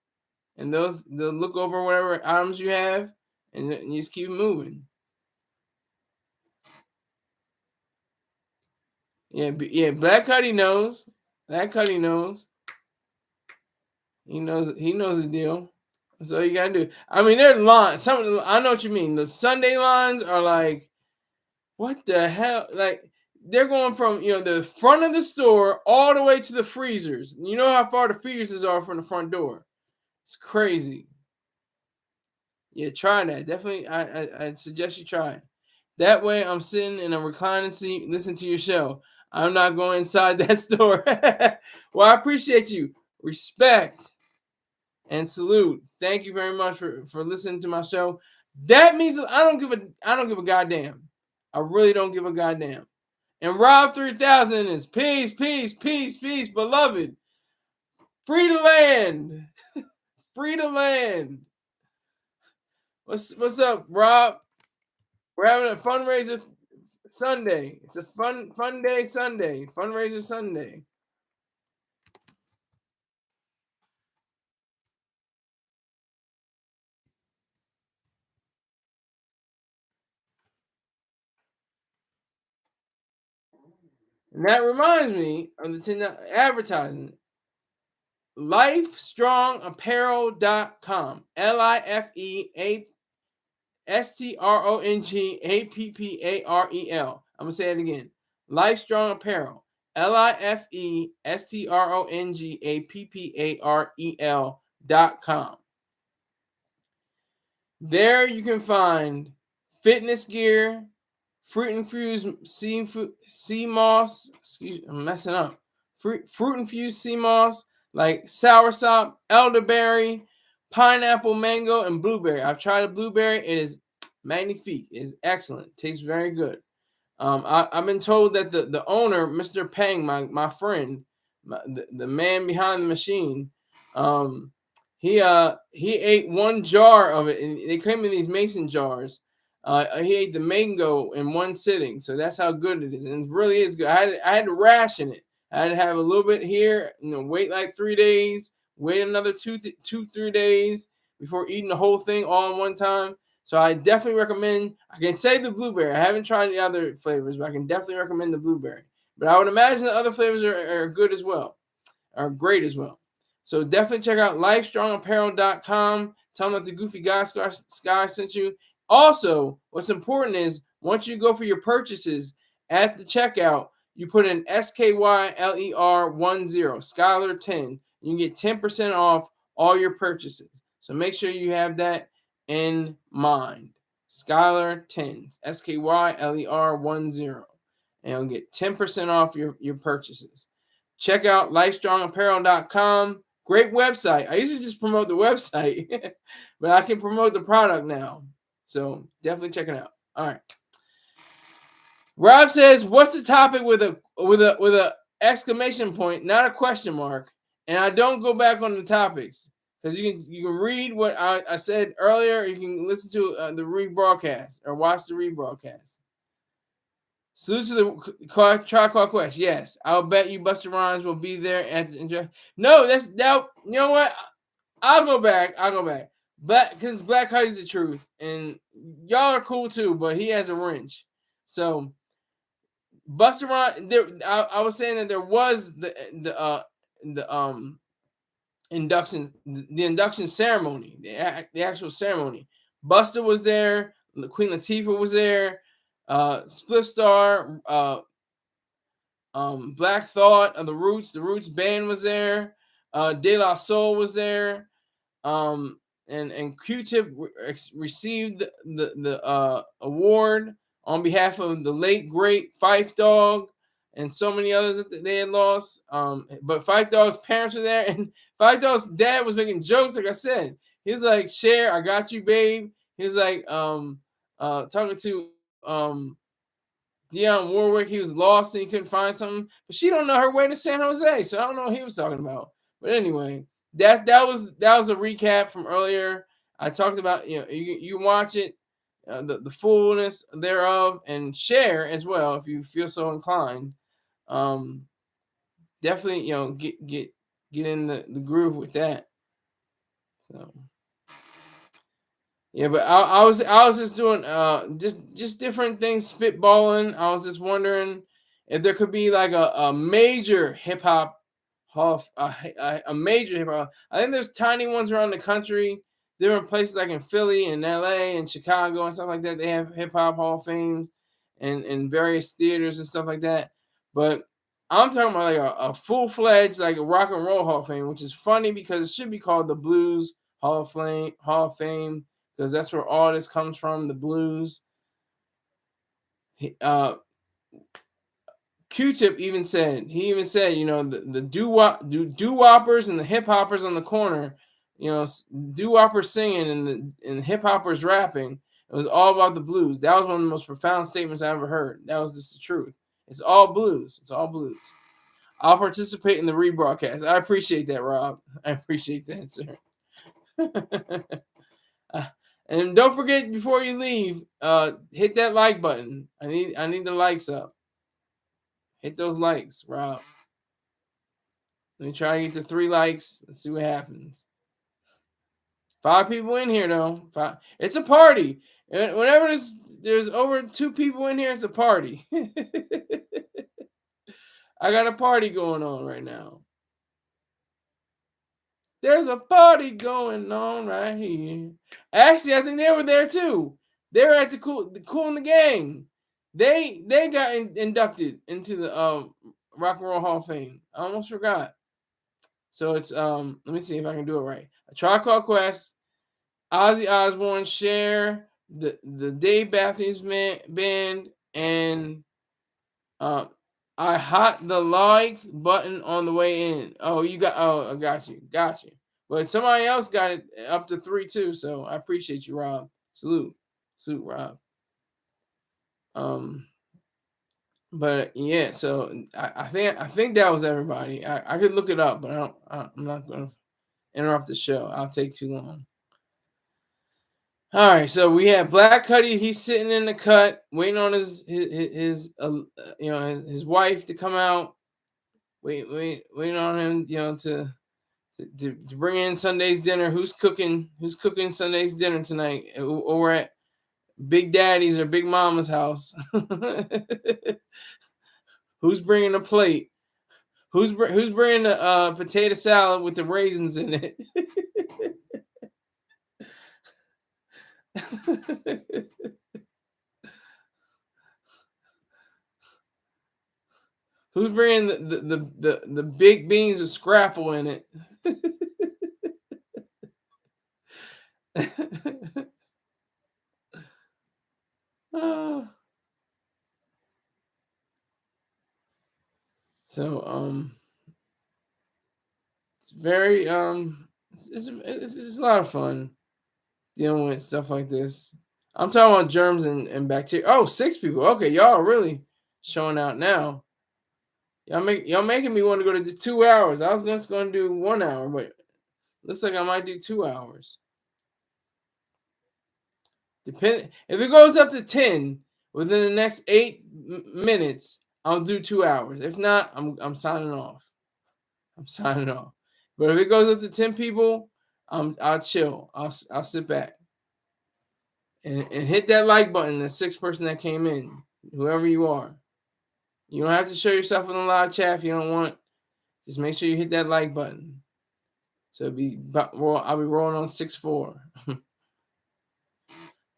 And they'll look over whatever items you have and you just keep moving. Yeah, Black Cuddy knows. Black Cuddy knows. He knows the deal. That's all you gotta do. I mean, there are lines. I know what you mean. The Sunday lines are like, what the hell? Like, they're going from the front of the store all the way to the freezers. You know how far the freezers are from the front door. It's crazy. Yeah, try that. Definitely, I suggest you try it. That way, I'm sitting in a reclining seat, listening to your show. I'm not going inside that store. Well, I appreciate you. Respect and salute. Thank you very much for listening to my show. That means I don't give a goddamn. I really don't give a goddamn. And Rob 3000 is peace, peace, peace, peace, beloved. Free to land. Free to land. What's up, Rob? We're having a fundraiser Sunday. It's a fun day Sunday. Fundraiser Sunday. And that reminds me of the advertising. LifeStrongApparel.com. LIFESTRONGAPPAREL. I'm going to say it again. LifeStrong Apparel. LIFESTRONGAPPAREL.com. There you can find fitness gear, fruit infused sea moss. Excuse me, I'm messing up. Fruit infused sea moss like soursop, elderberry, pineapple, mango, and blueberry. I've tried a blueberry. It is magnifique. It is excellent. Tastes very good. I've been told that the owner, Mr. Pang, my friend, the man behind the machine, he ate one jar of it, and they came in these mason jars. He ate the mango in one sitting, so that's how good it is, and it really is good. I had to ration it. I had to have a little bit here, wait like 3 days, wait another 3 days before eating the whole thing all in one time. So I definitely recommend. I can say the blueberry. I haven't tried the other flavors, but I can definitely recommend the blueberry. But I would imagine the other flavors are good as well, are great as well. So definitely check out LifeStrongApparel.com. Tell them that the Goofy Guy Sky sent you. Also, what's important is once you go for your purchases at the checkout, you put in SKYLER10, Skyler 10. You can get 10% off all your purchases. So make sure you have that in mind. Skyler 10, SKYLER10. And you'll get 10% off your purchases. Check out LifeStrongApparel.com. Great website. I usually just promote the website, but I can promote the product now. So definitely check it out. All right. Rob says, "What's the topic with a exclamation point, not a question mark?" And I don't go back on the topics because you can read what I said earlier. Or you can listen to the rebroadcast or watch the rebroadcast. Salute to the Tri-Quad Quest. Yes, I'll bet you Busta Rhymes will be there at the. No, that's now. You know what? I'll go back. Because Black Heidi's the truth, and y'all are cool too. But he has a wrench. So Busta Rhymes. I was saying that there was the induction ceremony, the actual ceremony. Busta was there. Queen Latifah was there. Spliff Star, Black Thought of the Roots band was there. De La Soul was there. And Q-Tip received the award on behalf of the late great Phife Dawg and so many others that they had lost. But Phife Dawg's parents were there, and Phife Dawg's dad was making jokes. Like I said, he was like, "Cher, I got you, babe." He was like, talking to Dionne Warwick. He was lost and he couldn't find something, but she don't know her way to San Jose, so I don't know what he was talking about. But anyway, that was a recap from earlier. I talked about, you watch it, the fullness thereof, and share as well if you feel so inclined. Definitely, get in the groove with that. So. Yeah, but I was just doing just different things, spitballing. I was just wondering if there could be like a major hip hop a major hip hop. I think there's tiny ones around the country, different places like in Philly and LA and Chicago and stuff like that. They have hip hop hall of fames and various theaters and stuff like that. But I'm talking about like a full-fledged like a rock and roll hall of fame, which is funny because it should be called the Blues Hall of Fame. Because that's where all this comes from, the blues. Q-Tip even said, the doo-woppers and the hip hoppers on the corner, doo-woppers singing and the hip hoppers rapping. It was all about the blues. That was one of the most profound statements I ever heard. That was just the truth. It's all blues. It's all blues. I'll participate in the rebroadcast. I appreciate that, Rob. I appreciate that, sir. And don't forget, before you leave, hit that like button. I need the likes up. Hit those likes, Rob. Let me try to get to 3 likes. Let's see what happens. 5 people in here, though. 5. It's a party. And whenever there's over 2 people in here, it's a party. I got a party going on right now. There's a party going on right here. Actually, I think they were there too. They were at the Cool in the Gang. They got inducted into the Rock and Roll Hall of Fame. I almost forgot. So it's let me see if I can do it right. A Tribe Called Quest, Ozzy Osbourne, Cher, the Dave Matthews Band, and I hot the like button on the way in. I got you. But somebody else got it up to 3 too, so I appreciate you, Rob. Salute, Rob. But yeah, so I think that was everybody. I could look it up, but I'm not gonna interrupt the show. I'll take too long. All right, so we have Black Cuddy. He's sitting in the cut, waiting on his wife to come out. Waiting on him, to bring in Sunday's dinner. Who's cooking Sunday's dinner tonight over at Big Daddy's or Big Mama's house? Who's bringing a plate? Who's bringing the potato salad with the raisins in it? Who's bringing the big beans with scrapple in it? So it's very it's a lot of fun dealing with stuff like this. I'm talking about germs and bacteria. Oh, 6 people. Okay, y'all are really showing out now. Y'all making me want to go to 2 hours. I was just going to do 1 hour, but looks like I might do 2 hours. If it goes up to 10 within the next 8 minutes, I'll do 2 hours. If not, I'm signing off. But if it goes up to 10 people, I'll chill. I'll sit back and hit that like button. The 6th person that came in, whoever you are. You don't have to show yourself in the live chat if you don't want. Just make sure you hit that like button. So I'll be rolling on 6-4.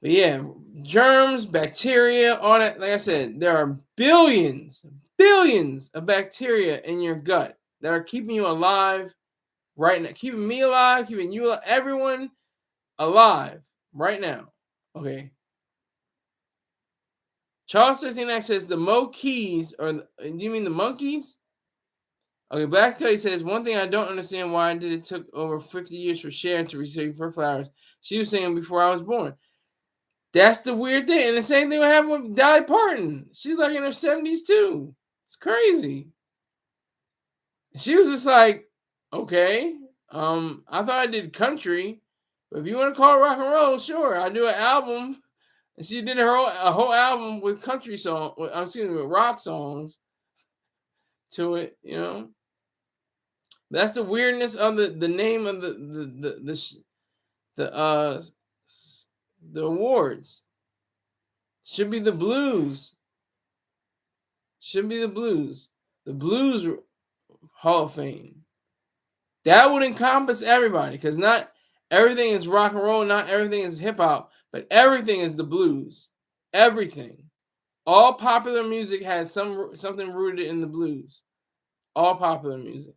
But yeah, germs, bacteria, all that. Like I said, there are billions of bacteria in your gut that are keeping you alive right now. Keeping me alive, keeping you alive, everyone alive right now. Okay. Charles 13X says the Mo-keys, do you mean the monkeys? Okay, Black Cuddy says, one thing I don't understand why it took over 50 years for Cher to receive her flowers. She was singing before I was born. That's the weird thing. And the same thing would happen with Dolly Parton. She's like in her 70s too. It's crazy. She was just like, okay, I thought I did country, but if you want to call it rock and roll, sure, I'll do an album. And she did a whole album with with rock songs to it, That's the weirdness of the name of the awards. Should be the blues. The Blues Hall of Fame. That would encompass everybody, because not everything is rock and roll, not everything is hip hop, but everything is the blues. Everything. All popular music has something rooted in the blues. All popular music.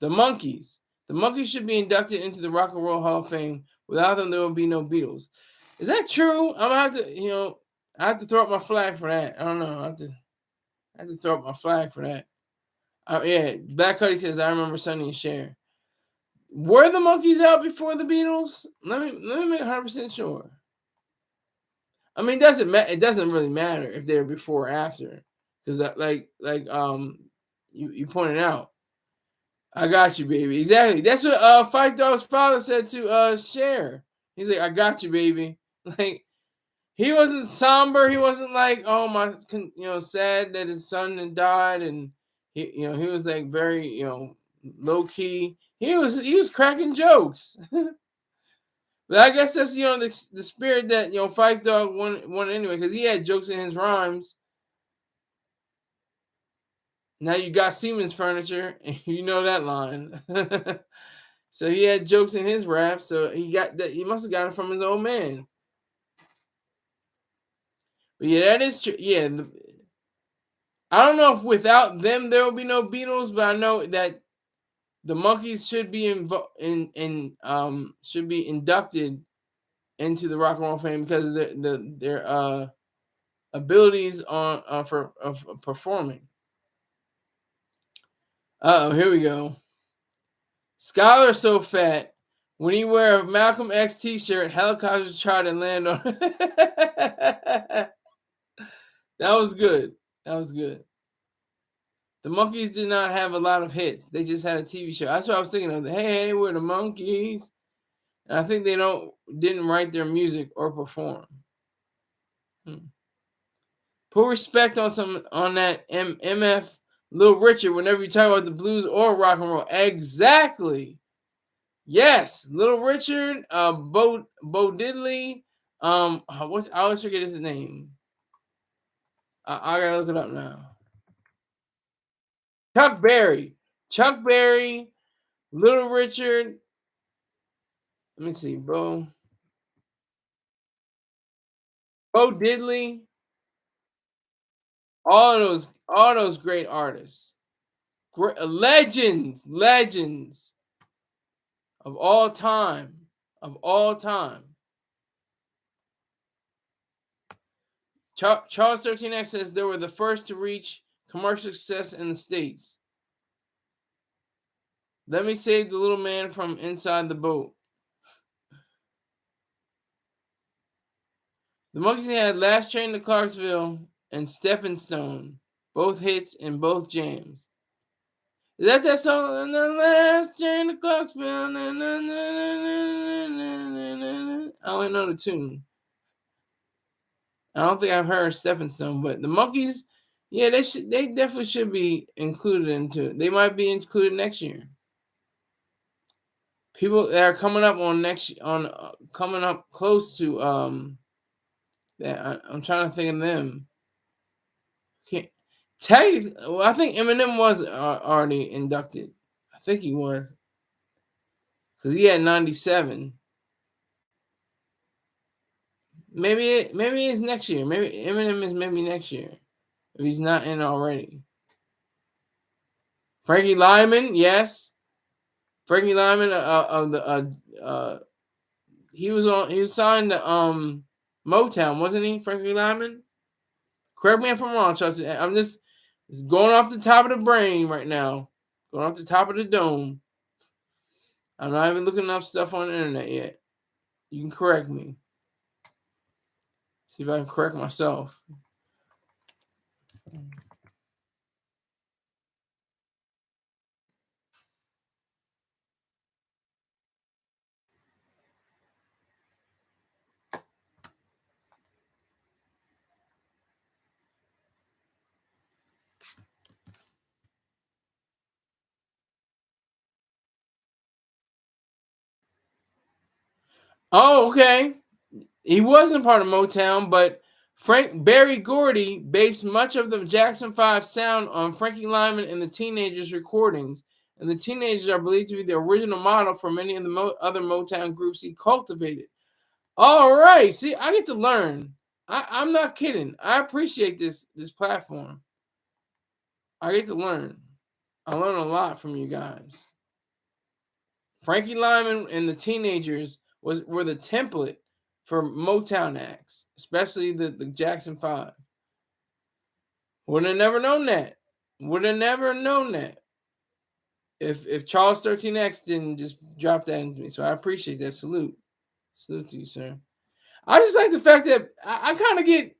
The Monkees. The Monkees should be inducted into the Rock and Roll Hall of Fame. Without them, there will be no Beatles. Is that true? I'm gonna have to, I have to throw up my flag for that. I don't know. I I had to throw up my flag for that. Yeah, Black Cuddy says, I remember Sonny and Cher. Were the Monkees out before the Beatles? Let me make 100% sure. I mean, it doesn't really matter if they're before or after, because you pointed out. I got you, baby. Exactly. That's what Fight Dog's father said to Cher. He's like, I got you, baby. Like, he wasn't somber. He wasn't like, oh my, sad that his son had died, and he was like very, low key. He was cracking jokes. But I guess that's the spirit that Fight Dog won anyway, because he had jokes in his rhymes. Now you got Siemens furniture, and you know that line. So he had jokes in his rap. So he got that. He must have got it from his old man. But yeah, that is true. Yeah, I don't know if without them there will be no Beatles, but I know that the Monkees should be should be inducted into the Rock and Roll fame because of their abilities for performing. Here we go. Skyler so fat. When he wear a Malcolm X t-shirt, helicopters try to land on That was good. That was good. The Monkees did not have a lot of hits. They just had a TV show. That's what I was thinking of. Hey, we're the Monkees. And I think they didn't write their music or perform. Put respect on that MF Little Richard whenever you talk about the blues or rock and roll. Exactly. Yes, Little Richard, Bo Diddley. I always forget his name. I gotta look it up now. Chuck Berry, Little Richard. Let me see, Bo Diddley. All those great artists, legends of all time. Charles 13X says they were the first to reach commercial success in the States. Let me save the little man from inside the boat. The Monkees had Last Train to Clarksville and Stepping Stone, both hits and both jams. Is that song? The Last Train to Clarksville. I only know the tune. I don't think I've heard Stepping Stone, but the Monkees, yeah, they definitely should be included into it. They might be included next year. People that are coming up coming up close to that. I'm trying to think of them. I think Eminem was already inducted. I think he was, because he had 97. Maybe it's next year. Maybe Eminem is next year if he's not in already. Frankie Lyman, yes. Frankie Lyman he was signed to Motown, wasn't he? Frankie Lyman. Correct me if I'm wrong, Chelsea. I'm just going off the top of the brain right now. Going off the top of the dome. I'm not even looking up stuff on the internet yet. You can correct me. See if I can correct myself. Oh, okay. He wasn't part of Motown, but Berry Gordy based much of the Jackson 5 sound on Frankie Lyman and the Teenagers recordings, and the Teenagers are believed to be the original model for many of the other Motown groups he cultivated. All right, see, I get to learn. I'm not kidding. I appreciate this platform. I get to learn. I learn a lot from you guys. Frankie Lyman and the Teenagers were the template for Motown acts, especially the Jackson 5. Would have never known that. Would have never known that if Charles 13X didn't just drop that into me. So I appreciate that. Salute to you, sir. I just like the fact that I kind of get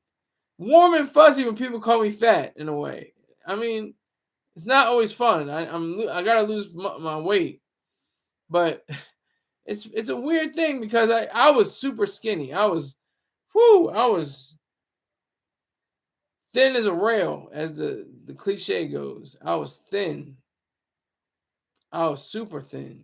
warm and fuzzy when people call me fat in a way. I mean, it's not always fun. I gotta lose my weight, but it's a weird thing because I was super skinny. I was thin as a rail, as the cliche goes. I was thin. I was super thin.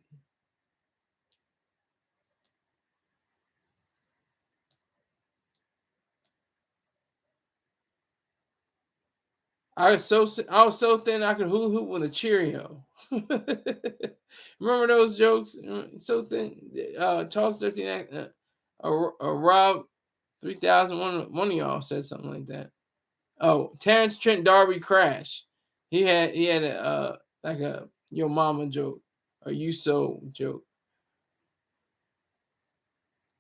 I was so thin I could hula hoop with a Cheerio. Remember those jokes? So thin. Charles 13, Rob 3000. One of y'all said something like that. Oh, Terrence Trent D'Arby Crash. He had a like a your mama joke, or you so joke.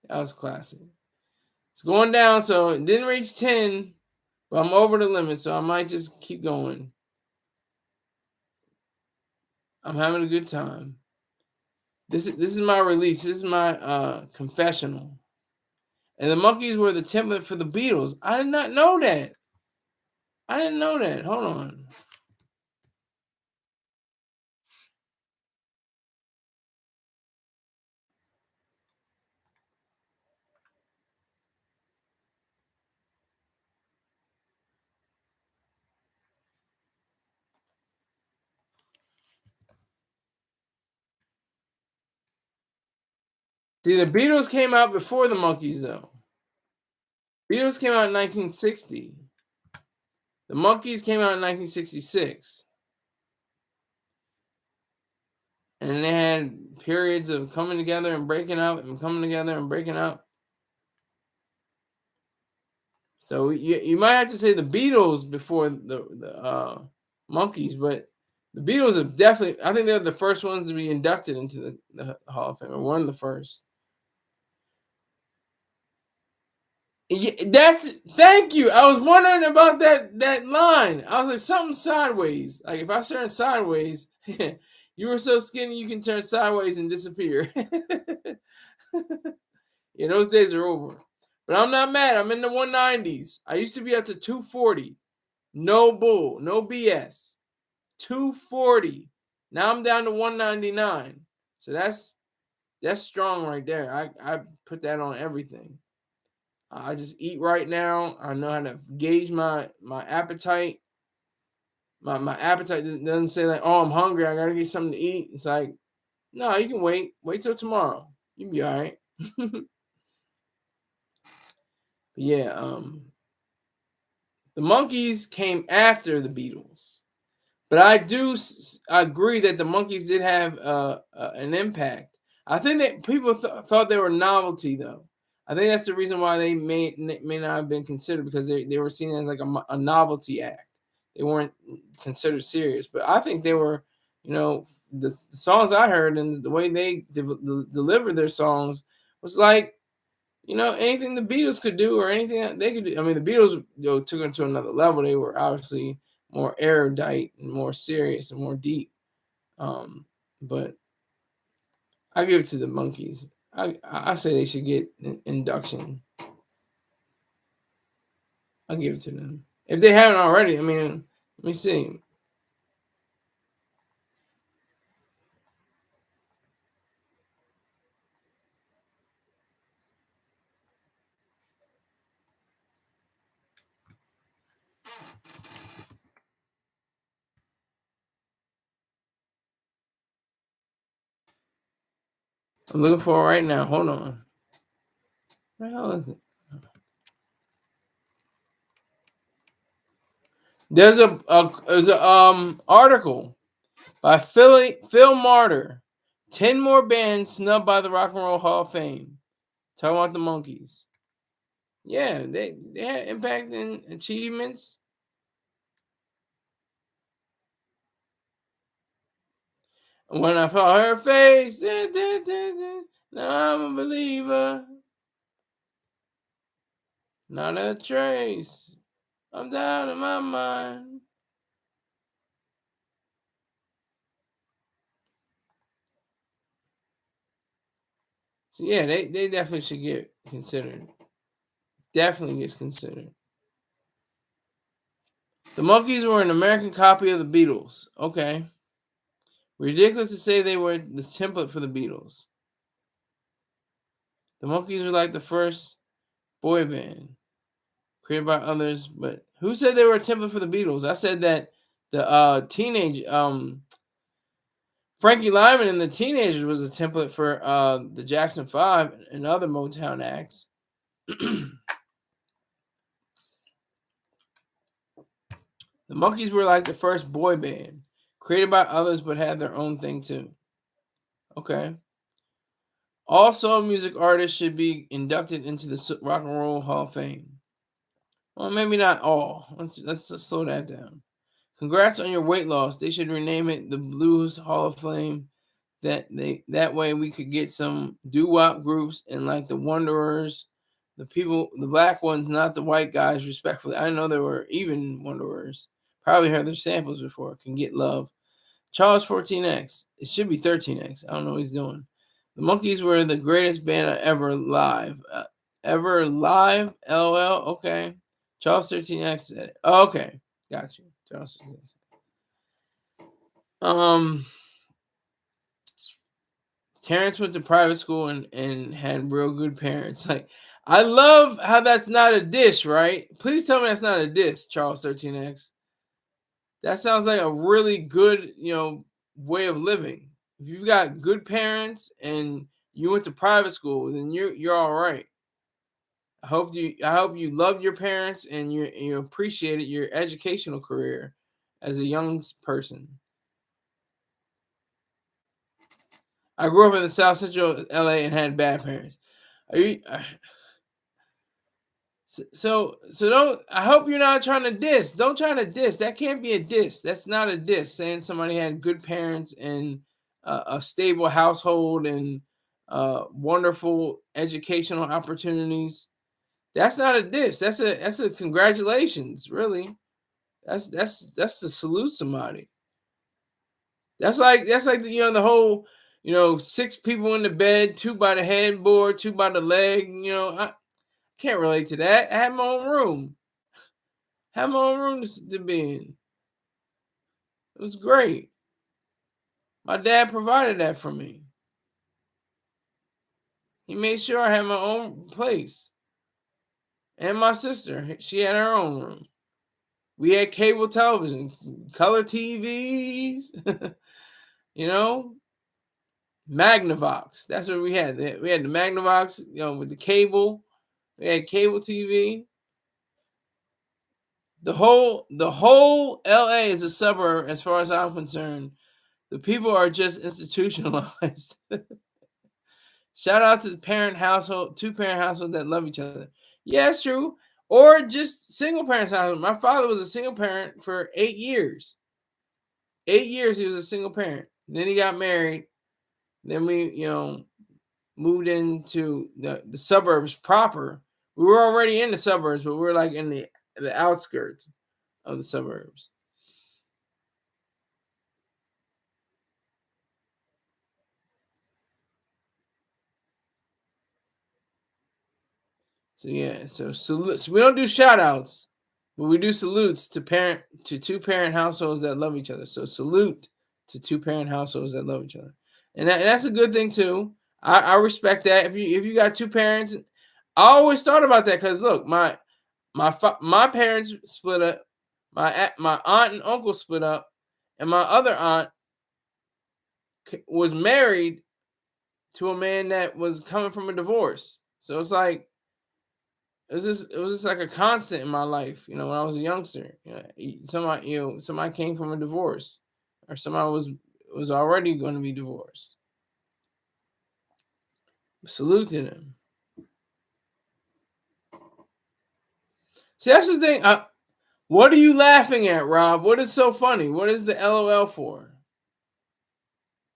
That was classic. It's going down, so it didn't reach 10, but I'm over the limit, so I might just keep going. I'm having a good time. This is my release. This is my confessional. And the Monkees were the template for the Beatles. I did not know that. I didn't know that. Hold on. See, the Beatles came out before the Monkees, though. Beatles came out in 1960. The Monkees came out in 1966. And they had periods of coming together and breaking up and coming together and breaking up. So you might have to say the Beatles before the Monkees, but the Beatles have definitely, I think they're the first ones to be inducted into the Hall of Fame, or one of the first. Yeah, thank you. I was wondering about that line. I was like, something sideways. Like if I turn sideways, you were so skinny you can turn sideways and disappear. Yeah, those days are over. But I'm not mad. I'm in the 190s. I used to be up to 240. No bull, no BS. 240. Now I'm down to 199. So that's strong right there. I put that on everything. I just eat right now. I know how to gauge my appetite. My appetite doesn't say like, oh, I'm hungry, I gotta get something to eat. It's like, no, you can wait. Wait till tomorrow. You'll be all right. Yeah, the Monkees came after the Beatles, but I do agree that the Monkees did have an impact. I think that people thought they were novelty, though. I think that's the reason why they may not have been considered, because they were seen as like a novelty act. They weren't considered serious, but I think they were. The songs I heard and the way they delivered their songs was like, anything the Beatles could do or anything that they could do. I mean, the Beatles took it to another level. They were obviously more erudite and more serious and more deep. But I give it to the Monkees. I say they should get an induction. I'll give it to them. If they haven't already, I mean, let me see. I'm looking for it right now. Hold on. Where the hell is it? There's a article by Phil Martyr. 10 more bands snubbed by the Rock and Roll Hall of Fame. Talking about the Monkees. Yeah, they had impact and achievements. When I saw her face, now I'm a believer. Not a trace I'm down in my mind. So yeah, they definitely should get considered. Definitely gets considered. The Monkees were an American copy of the Beatles. Okay. Ridiculous to say they were the template for the Beatles. The Monkees were like the first boy band created by others, but who said they were a template for the Beatles? I said that the Frankie Lyman and the Teenagers was a template for the Jackson 5 and other Motown acts. The Monkees were like the first boy band, created by others but had their own thing too. Okay. All soul music artists should be inducted into the Rock and Roll Hall of Fame. Well, maybe not all. Let's just slow that down. Congrats on your weight loss. They should rename it the Blues Hall of Fame. That way we could get some doo-wop groups and like the Wanderers, the black ones, not the white guys. Respectfully, I didn't know there were even Wanderers. Probably heard their samples before. Can get love. Charles 14X. It should be 13X. I don't know what he's doing. The Monkees were the greatest band ever live. Ever live? LOL. Okay. Charles 13X said it. Oh, okay. Got you. Charles 13X. Terrence went to private school and had real good parents. Like, I love how that's not a dish, right? Please tell me that's not a dish, Charles 13X. That sounds like a really good, way of living. If you've got good parents and you went to private school, then you're all right. I hope you love your parents and you appreciated your educational career as a young person. I grew up in the South Central LA and had bad parents. Are you? So don't. I hope you're not trying to diss. Don't try to diss. That can't be a diss. That's not a diss. Saying somebody had good parents and a stable household and wonderful educational opportunities. That's not a diss. That's a congratulations. Really. That's to salute somebody. That's like the whole 6 people in the bed, 2 by the headboard, 2 by the leg. I can't relate to that. I have my own room. Have my own room to be in. It was great. My dad provided that for me. He made sure I had my own place. And my sister, she had her own room. We had cable television, color TVs, Magnavox. That's what we had. We had the Magnavox, with the cable. We had cable TV. The whole LA is a suburb as far as I'm concerned. The people are just institutionalized. Shout out to the two-parent household that love each other. Yeah, it's true. Or just single parents household. My father was a single parent for 8 years. 8 years he was a single parent. Then he got married. Then we, moved into the suburbs proper. We were already in the suburbs, but we were like in the outskirts of the suburbs. So yeah, so salute. So we don't do shout outs, but we do salutes to two-parent households that love each other. So salute to two-parent households that love each other. And that's a good thing too. I respect that. If you got 2 parents, I always thought about that because look, my parents split up, my aunt and uncle split up, and my other aunt was married to a man that was coming from a divorce. So it's like it was just like a constant in my life, when I was a youngster. Somebody came from a divorce, or somebody was already going to be divorced. Salute to them. See, that's the thing. What are you laughing at, Rob? What is so funny? What is the LOL for?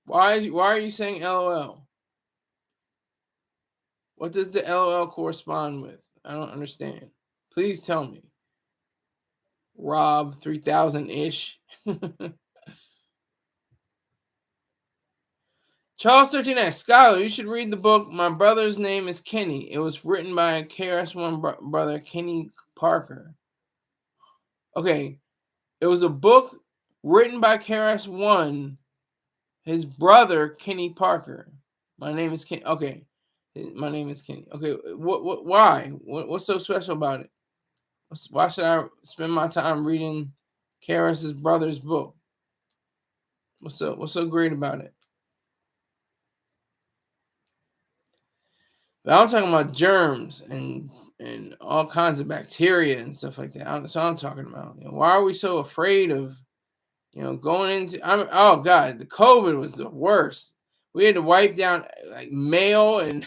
Why are you saying LOL? What does the LOL correspond with? I don't understand. Please tell me. Rob 3000-ish. Charles 13X, Skyler, you should read the book My Brother's Name is Kenny. It was written by KRS-One brother Kenny Parker. Okay, it was a book written by KRS-One, his brother Kenny Parker. My name is Kenny. Okay, my name is Kenny. Okay, why? What's so special about it? Why should I spend my time reading KRS's brother's book? What's so great about it? But I'm talking about germs and all kinds of bacteria and stuff like that. That's what I'm talking about. Why are we so afraid of, going into? Oh God, the COVID was the worst. We had to wipe down like mail and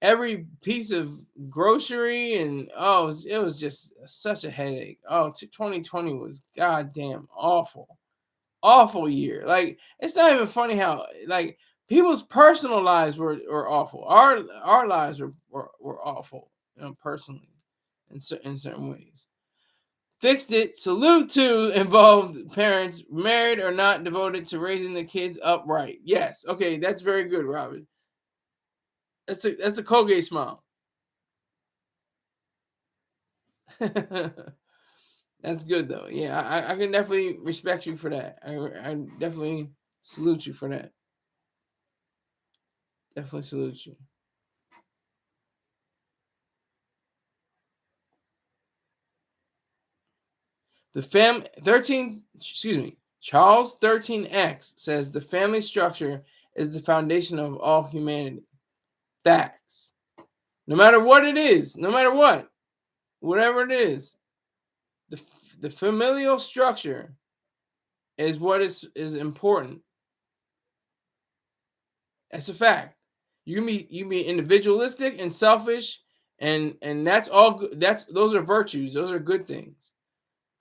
every piece of grocery, and it was just such a headache. 2020 was goddamn awful year. Like, it's not even funny how like people's personal lives were awful. Our lives were awful, personally, in certain ways. Fixed it. Salute to involved parents, married or not, devoted to raising the kids upright. Yes. Okay, that's very good, Robin. That's a Colgate smile. That's good though. Yeah, I can definitely respect you for that. I definitely salute you for that. Definitely salute you. The 13, Charles 13X says the family structure is the foundation of all humanity. Facts. No matter what it is, no matter whatever it is, the familial structure is what is important. That's a fact. You can be individualistic and selfish, and that's all. Those are virtues. Those are good things.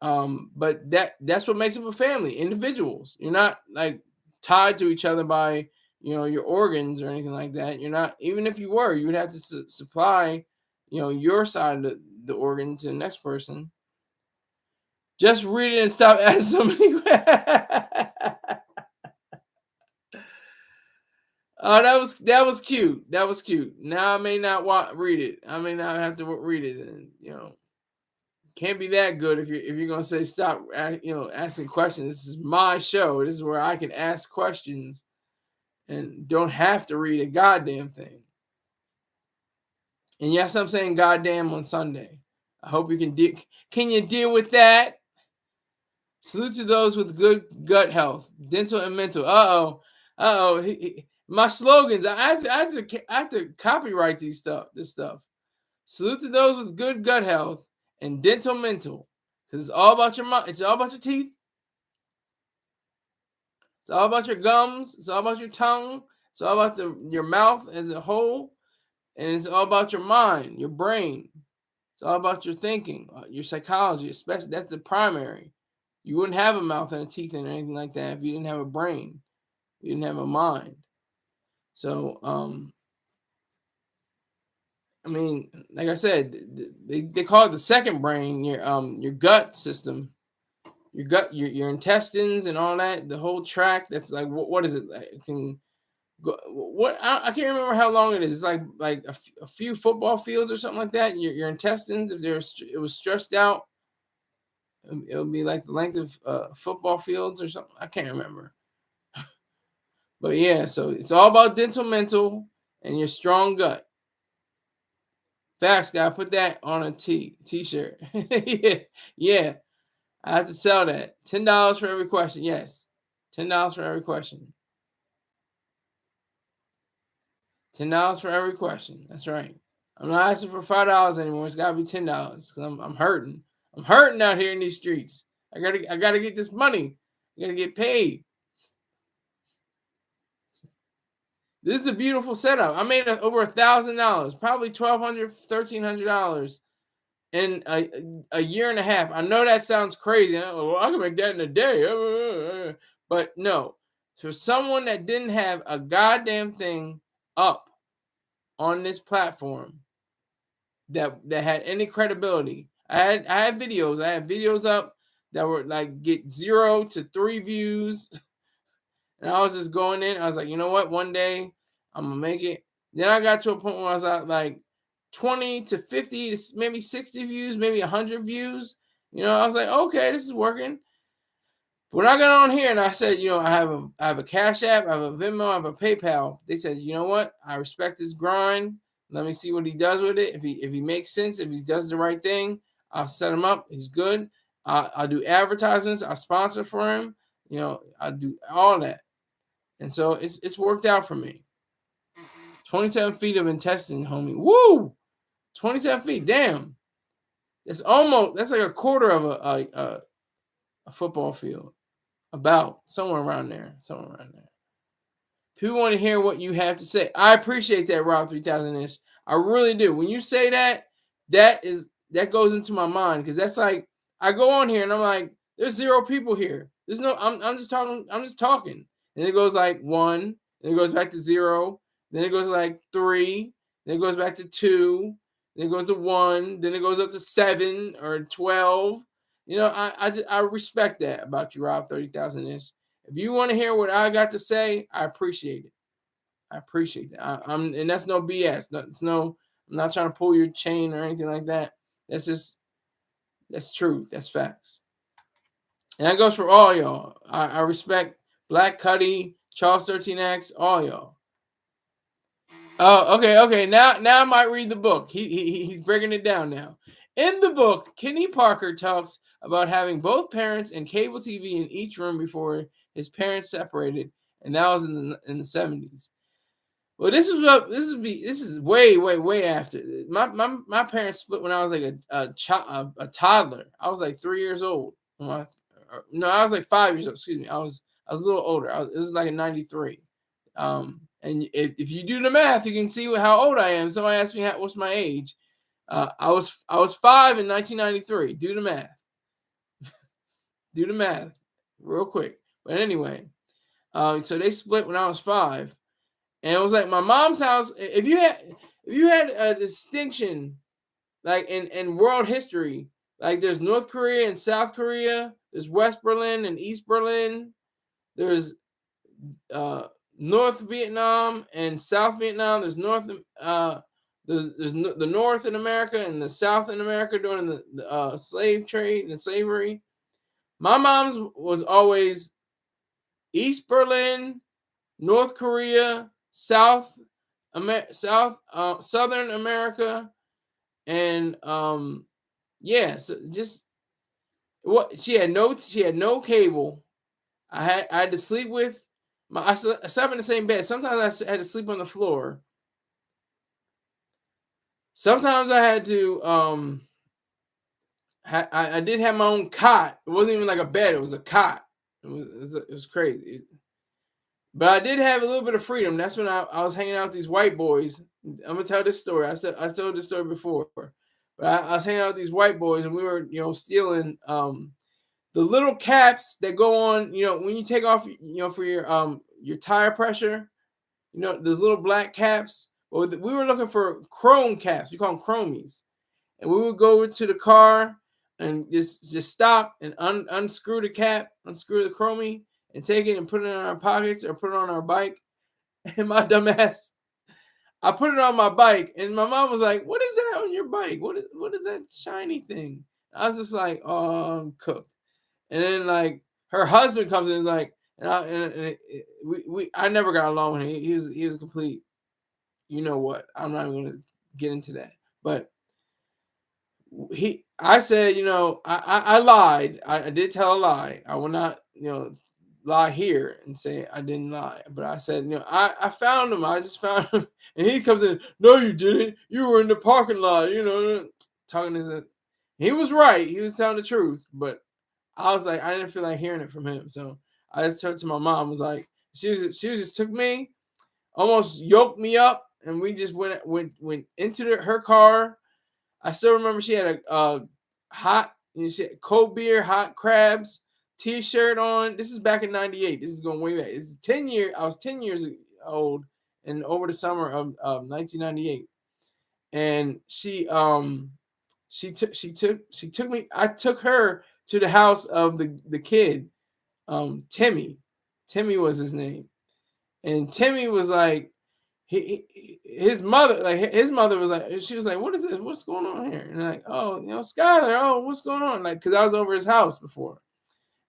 But that's what makes up a family. Individuals. You're not like tied to each other by your organs or anything like that. You're not. Even if you were, you would have to supply your side of the organ to the next person. Just read it and stop asking so many questions. Oh, that was cute. That was cute. Now I may not read it. I may not have to read it, and can't be that good if you're gonna say stop. Asking questions. This is my show. This is where I can ask questions, and don't have to read a goddamn thing. And yes, I'm saying goddamn on Sunday. I hope you can can you deal with that? Salute to those with good gut health, dental and mental. My slogans. I have to copyright this stuff. Salute to those with good gut health and dental mental, because it's all about your mind. It's all about your teeth. It's all about your gums. It's all about your tongue. It's all about your mouth as a whole, and it's all about your mind, your brain. It's all about your thinking, your psychology, especially. That's the primary. You wouldn't have a mouth and a teeth and anything like that if you didn't have a brain. You didn't have a mind. So, I mean, like I said, they call it the second brain, your gut system, your gut, your intestines and all that, the whole tract. That's like, what is it? It can go, I can't remember how long it is. It's like a few football fields or something like that. Your intestines, if it was stretched out, it would be like the length of football fields or something. I can't remember. But yeah, so it's all about dental mental and your strong gut. Facts, guy. Put that on a t-shirt. yeah. I have to sell that. $10 for every question. Yes. $10 for every question. $10 for every question. That's right. I'm not asking for $5 anymore. It's gotta be $10 because I'm hurting. I'm hurting out here in these streets. I gotta get this money. I gotta get paid. This is a beautiful setup. I made over $1,000, probably $1,200, $1,300 in a year and a half. I know that sounds crazy. Well, I can make that in a day. But no. For someone that didn't have a goddamn thing up on this platform that had any credibility, I had videos. I had videos up that were like get 0 to 3 views, and I was just going in. I was like, you know what? One day I'm gonna make it. Then I got to a point where I was at like 20 to 50 to maybe 60 views, maybe 100 views. I was like, okay, this is working. When I got on here and I said, I have a Cash App, I have a Venmo, I have a PayPal. They said, you know what? I respect his grind. Let me see what he does with it. If he makes sense, if he does the right thing, I'll set him up. He's good. I'll do advertisements. I'll sponsor for him. I do all that. And so it's worked out for me. 27 feet of intestine, homie. Woo! 27 feet. Damn. That's like a quarter of a football field. About somewhere around there. People want to hear what you have to say. I appreciate that, Rob 3000ish. I really do. When you say that goes into my mind, because that's like I go on here and I'm like, there's 0 people here. There's no. I'm just talking. And it goes like 1. Then it goes back to 0. Then it goes like 3. Then it goes back to 2. Then it goes to 1. Then it goes up to 7 or 12. I respect that about you, Rob 30,000ish. If you want to hear what I got to say, I appreciate it. I appreciate that. And that's no BS. I'm not trying to pull your chain or anything like that. That's truth. That's facts. And that goes for all y'all. I respect Black Cuddy, Charles 13X, all y'all. Oh, okay. Now I might read the book. He's breaking it down now. In the book, Kenny Parker talks about having both parents and cable TV in each room before his parents separated, and that was in the 70s. Well, this is way after. My parents split when I was like a toddler. I was like 3 years old. I was like 5 years old. Excuse me. I was a little older. It was like in 93. And if you do the math, you can see how old I am. Somebody asked me what's my age. I was 5 in 1993. Do the math. Do the math real quick. But anyway, so they split when I was 5, and it was like my mom's house. If you had a distinction like in world history, like there's North Korea and South Korea, there's West Berlin and East Berlin, there's North Vietnam and South Vietnam. There's the North in America and the South in America during the slave trade and slavery. My mom's was always East Berlin, North Korea, Southern America, and so just what she had no cable. I had to sleep with I slept in the same bed. Sometimes I had to sleep on the floor. Sometimes I had to I did have my own cot. It wasn't even like a bed, it was a cot. It was crazy. But I did have a little bit of freedom. That's when I was hanging out with these white boys. I'm gonna tell this story. I told this story before. But I was hanging out with these white boys, and we were, stealing the little caps that go on, when you take off, for your tire pressure, those little black caps. Well, we were looking for chrome caps. We call them chromies. And we would go to the car and just stop and unscrew the cap, unscrew the chromie, and take it and put it in our pockets or put it on our bike. And my dumb ass, I put it on my bike, and my mom was like, "What is that on your bike? What is that shiny thing?" I was just like, "Oh, I'm cooked." And then like her husband comes in like, I never got along with him. He was a complete, you know what? I'm not even gonna get into that. But I said, I lied. I did tell a lie. I will not, lie here and say I didn't lie. But I said, I found him. I just found him. And he comes in, "No, you didn't. You were in the parking lot, talking to he was right. He was telling the truth. But I was like, I didn't feel like hearing it from him. So I just turned to my mom, was like, she just took me, almost yoked me up, and we just went into her car. I still remember she had a hot, she had cold beer, hot crabs T-shirt on. This is back in '98. This is going way back. It's 10 years. I was 10 years old, and over the summer of 1998, and she she took me. I took her to the house of the kid, Timmy. Timmy was his name, and Timmy was like, his mother was like, she was like, what is this? What's going on here? And like, oh, Skyler, oh, what's going on? Like, because I was over his house before.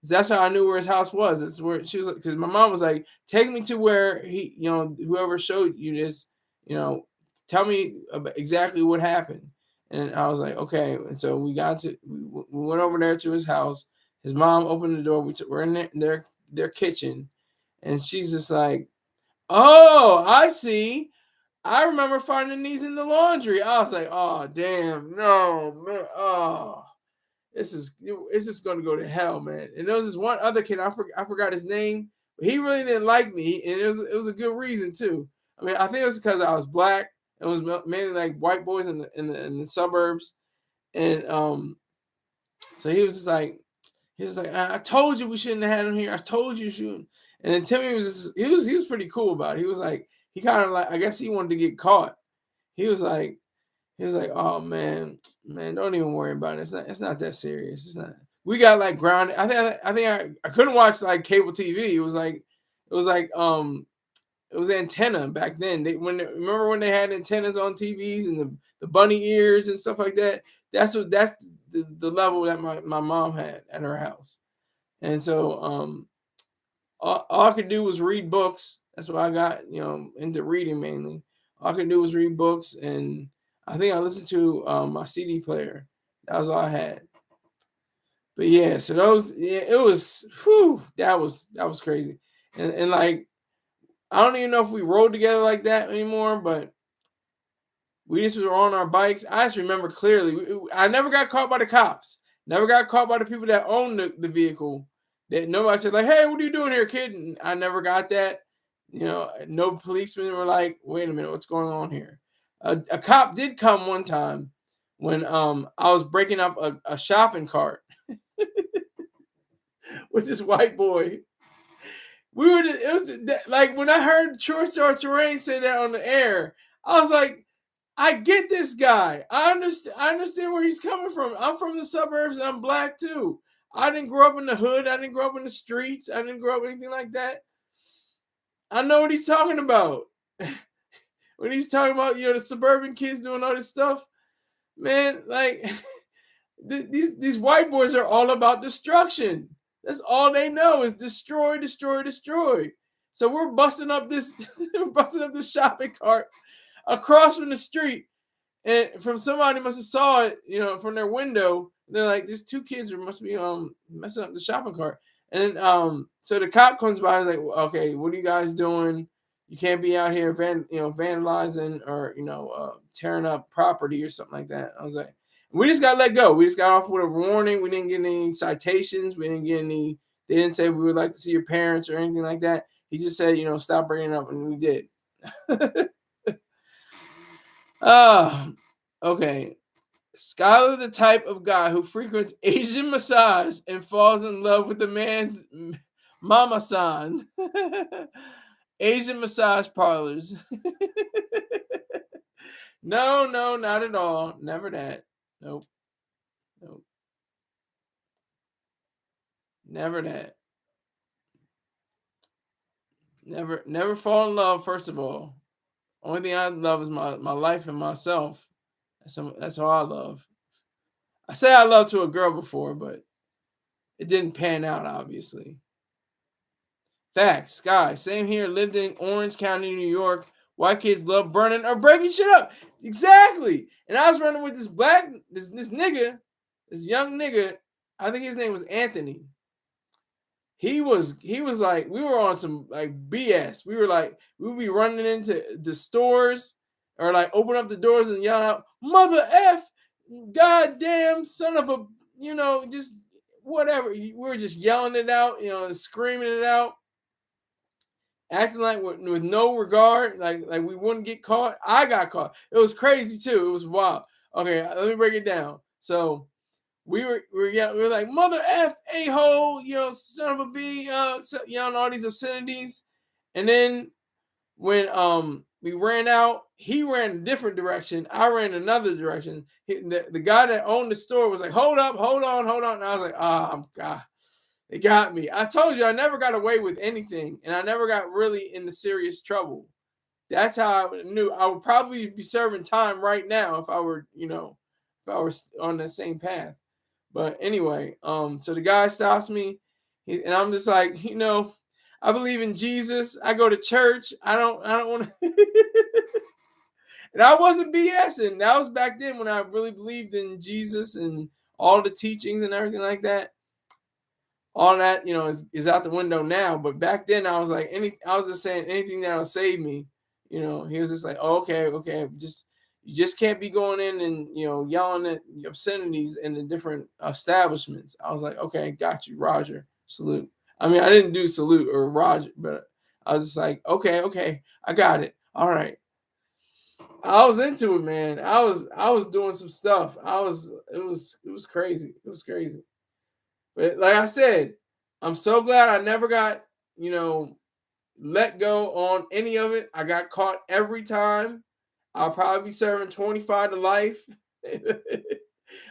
That's how I knew where his house was. That's where she was, because my mom was like, take me to where he, whoever showed you this, tell me exactly what happened. And I was like, okay. And so we went over there to his house. His mom opened the door. We're in their kitchen, and she's just like, oh, I see. I remember finding these in the laundry. I was like, oh, damn, no, man, oh. This is going to go to hell, man. And there was this one other kid, I forgot his name, but he really didn't like me, and it was a good reason too. I mean, I think it was because I was black. It was mainly like white boys in the suburbs, and so he was like, I told you we shouldn't have had him here. I told you shouldn't. And then Timmy he was pretty cool about it. He was like, he kind of like, I guess he wanted to get caught. He was like, oh man, don't even worry about it. It's not that serious. It's not. We got like grounded. I think I couldn't watch like cable TV. It was like it was antenna back then. Remember when they had antennas on TVs and the bunny ears and stuff like that? That's the level that my mom had at her house. And so all I could do was read books. That's what I got, into reading mainly. All I could do was read books, and I think I listened to my CD player. That was all I had. But yeah, so it was, whew, that was crazy. And like, I don't even know if we rode together like that anymore, but we just were on our bikes. I just remember clearly. I never got caught by the cops. Never got caught by the people that owned the vehicle. That nobody said like, "Hey, what are you doing here, kid?" And I never got that. No policemen were like, "Wait a minute, what's going on here?" A cop did come one time when I was breaking up a shopping cart with this white boy. Like when I heard Short Star Terrain say that on the air, I was like, I get this guy. I understand where he's coming from. I'm from the suburbs and I'm black too. I didn't grow up in the hood. I didn't grow up in the streets. I didn't grow up anything like that. I know what he's talking about. When he's talking about, the suburban kids doing all this stuff, man, like these white boys are all about destruction. That's all they know is destroy, destroy, destroy. So we're busting up this shopping cart across from the street, and from somebody must have saw it, from their window. They're like, "There's two kids who must be messing up the shopping cart." And so the cop comes by and is like, "Okay, what are you guys doing? You can't be out here vandalizing or tearing up property or something like that." I was like, we just got let go. We just got off with a warning. We didn't get any citations. We didn't get any. They didn't say we would like to see your parents or anything like that. He just said, stop bringing it up, and we did. Okay. Skyler, the type of guy who frequents Asian massage and falls in love with the man's mama-san. Asian massage parlors. No, not at all. Never that. Nope. Never that. Never fall in love, first of all. Only thing I love is my life and myself. That's all I love. I said I love to a girl before, but it didn't pan out, obviously. Facts, Sky. Same here. Lived in Orange County, New York. White kids love burning or breaking shit up. Exactly. And I was running with this nigga, this young nigga. I think his name was Anthony. He was like, we were on some like BS. We would be running into the stores or like open up the doors and yell out, "Mother F, goddamn son of a," just whatever. We were just yelling it out, screaming it out, acting like with no regard, like we wouldn't get caught. I got caught. It was crazy too. It was wild. Okay, let me break it down. So we were like, "Mother F, a-hole, son of a b," yelling all these obscenities. And then when We ran out. He ran a different direction. I ran another direction. The guy that owned the store was like, hold up, hold on, hold on. And I was like, oh, God, they got me. I told you I never got away with anything, and I never got really into serious trouble. That's how I knew I would probably be serving time right now if I were, if I was on the same path. But anyway, so the guy stops me, and I'm just like, I believe in Jesus. I go to church. I don't want to. And I wasn't BSing. That was back then when I really believed in Jesus and all the teachings and everything like that. All that, is out the window now. But back then I was like, I was just saying anything that'll save me. He was just like, oh, okay. You just can't be going in and, yelling at obscenities in the different establishments. I was like, okay, got you, Roger, salute. I mean, I didn't do salute or Roger, but I was just like, okay, I got it. All right. I was into it, man. I was doing some stuff. It was crazy. It was crazy. But like I said, I'm so glad I never got, let go on any of it. I got caught every time. I'll probably be serving 25 to life.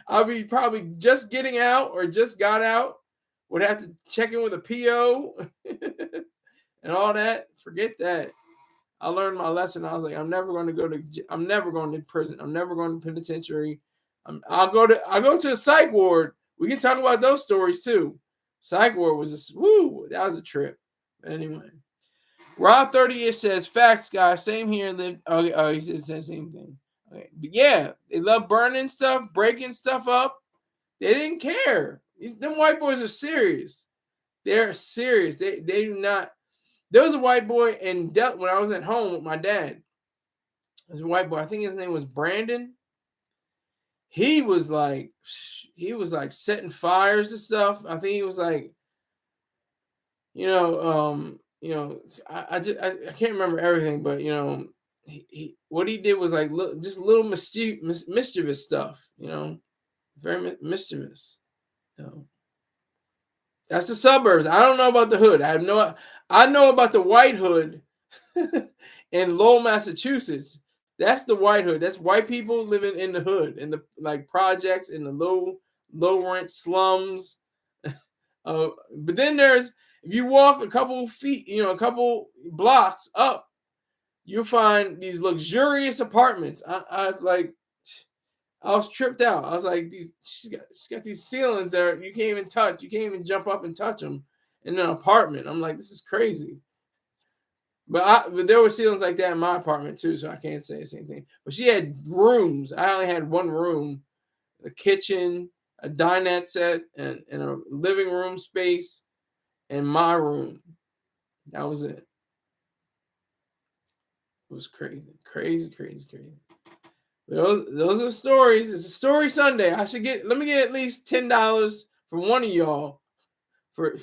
I'll be probably just getting out or just got out. Would have to check in with a PO and all that. Forget that. I learned my lesson. I was like, I'm never going to prison. I'm never going to penitentiary. I'll go to a psych ward. We can talk about those stories too. Psych ward was that was a trip. But anyway, Rob 30ish says, facts, guys. Same here. He says the same thing. Okay. But yeah, they love burning stuff, breaking stuff up. They didn't care. Them white boys are serious. They're serious. They do not. There was a white boy when I was at home with my dad. There's a white boy. I think his name was Brandon. He was like setting fires and stuff. I think he was like, I can't remember everything, but what he did was like just little mischievous stuff. Very mischievous. That's the suburbs. I don't know about the hood. I know about the white hood in Lowell, Massachusetts. That's the white hood. That's white people living in the hood, in the projects, in the low rent slums. But then if you walk a couple feet, a couple blocks up, you'll find these luxurious apartments. I was tripped out. I was like, she's got these ceilings that you can't even touch. You can't even jump up and touch them in an apartment. I'm like, this is crazy. But there were ceilings like that in my apartment too, so I can't say the same thing. But she had rooms. I only had one room, a kitchen, a dinette set, and a living room space, and my room. That was it. It was crazy. Those are stories. It's a story Sunday. Let me get at least $10 from one of y'all for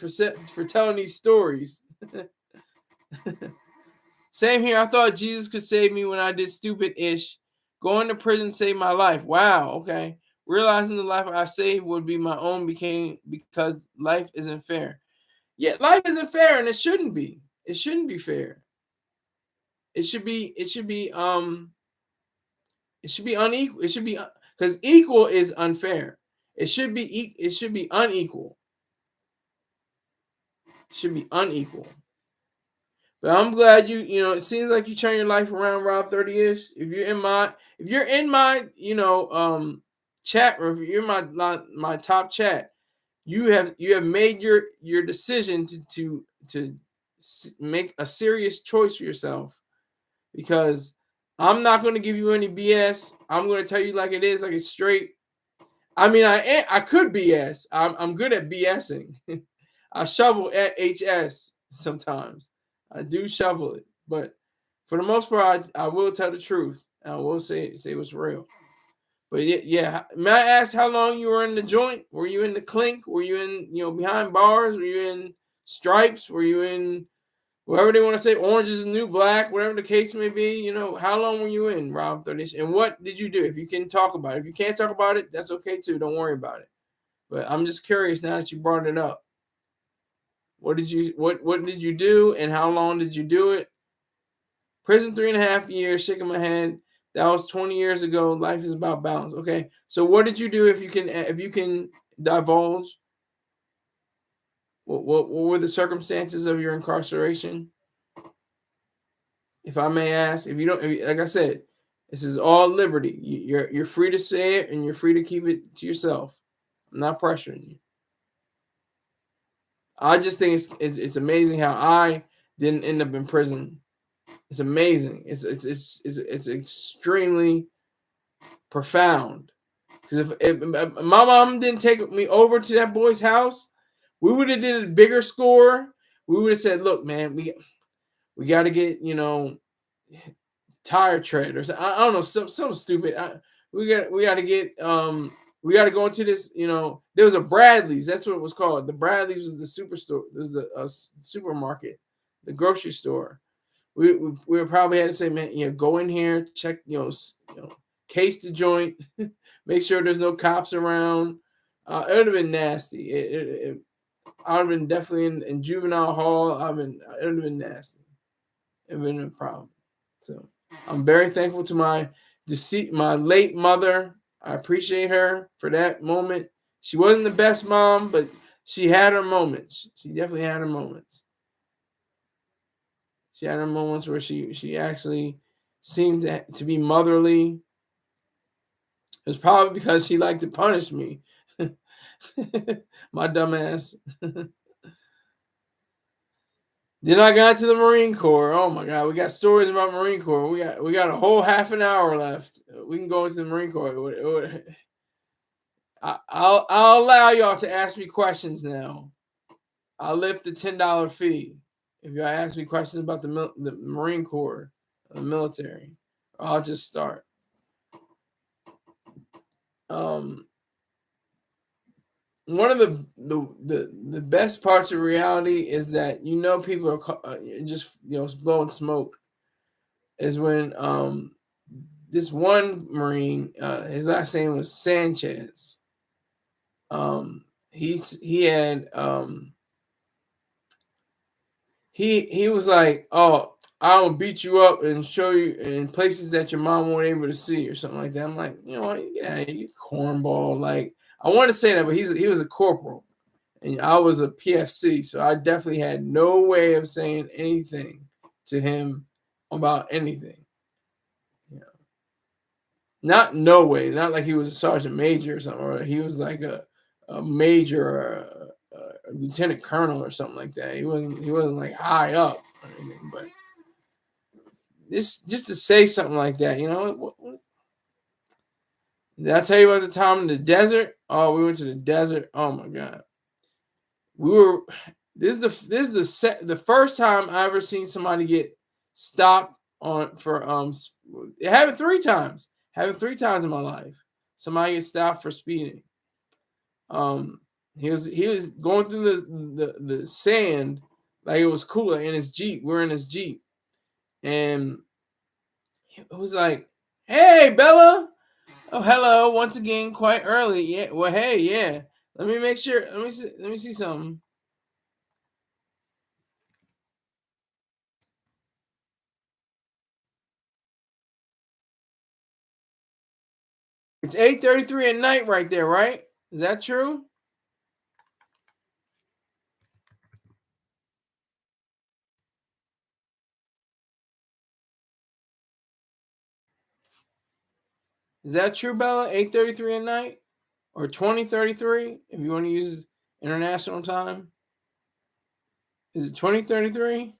telling these stories. Same here. I thought Jesus could save me when I did stupid-ish. Going to prison saved my life. Wow. Okay. Realizing the life I saved would be my own because life isn't fair. Yeah, life isn't fair, and it shouldn't be. It shouldn't be fair. It should be unequal. It should be because equal is unfair. It should be unequal. It should be unequal. But I'm glad it seems like you turn your life around, Rob 30ish. If you're in my chat, or if you're in my top chat, you have made your decision to make a serious choice for yourself, because I'm not going to give you any BS. I'm going to tell you like it is, like it's straight. I mean, I could BS. I'm good at BSing. I shovel at HS sometimes. I do shovel it, but for the most part, I will tell the truth. I will say what's real. But yeah, may I ask how long you were in the joint? Were you in the clink? Were you in behind bars? Were you in stripes? Were you in whatever they want to say, orange is the new black, whatever the case may be? How long were you in, Rob 30ish? And what did you do? If you can talk about it. If you can't talk about it, that's okay too. Don't worry about it. But I'm just curious now that you brought it up. What did you do, and how long did you do it? Prison 3.5 years, shaking my head. That was 20 years ago. Life is about balance. Okay. So what did you do, if you can divulge? What were the circumstances of your incarceration? If I may ask, if you don't, like I said, this is all liberty. You're free to say it, and you're free to keep it to yourself. I'm not pressuring you. I just think it's amazing how I didn't end up in prison. It's amazing. It's extremely profound. Because if my mom didn't take me over to that boy's house, we would have did a bigger score. We would have said, "Look, man, we got to get, tire tread or something. I don't know, something stupid. We got to get we got to go into this. There was a Bradley's. That's what it was called. The Bradley's was the superstore. It was the supermarket, the grocery store. We probably had to say, man, go in here, check, case the joint, make sure there's no cops around. It would have been nasty. I would have been definitely in juvenile hall. It would have been nasty. It would have been a problem. So I'm very thankful to my late mother. I appreciate her for that moment. She wasn't the best mom, but she had her moments. She definitely had her moments. She had her moments where she actually seemed to be motherly. It was probably because she liked to punish me. My dumb ass. Then I got to the Marine Corps. Oh my God, we got stories about Marine Corps. We got a whole half an hour left. We can go into the Marine Corps. I'll allow y'all to ask me questions now. I'll lift the $10 fee if y'all ask me questions about the Marine Corps, the military. I'll just start. One of the best parts of reality is that people are just blowing smoke. Is when this one Marine, his last name was Sanchez. He had he was like, oh, I'll beat you up and show you in places that your mom won't able to see or something like that. I'm like, you know what, get out of here, you cornball. Like, I wanted to say that, but he was a corporal and I was a PFC, so I definitely had no way of saying anything to him about anything. Not no way, not like he was a sergeant major or something, or he was like a major or a lieutenant colonel or something like that. He wasn't like high up or anything, but just to say something like that, what? Did I tell you about the time in the desert? Oh, we went to the desert. Oh my God, this is the first time I ever seen somebody get stopped for it happened 3 times. Happened 3 times in my life. Somebody gets stopped for speeding. He was going through the sand like it was cool, like in his Jeep. We're in his Jeep, and it was like, "Hey, Bella." Oh, hello once again. Quite early. Yeah. Well, hey, yeah. Let me make sure. Let me see something. It's 8:33 at night right there, right? Is that true? Is that true, Bella? 8:33 at night? Or 20:33 if you want to use international time? Is it 20:33?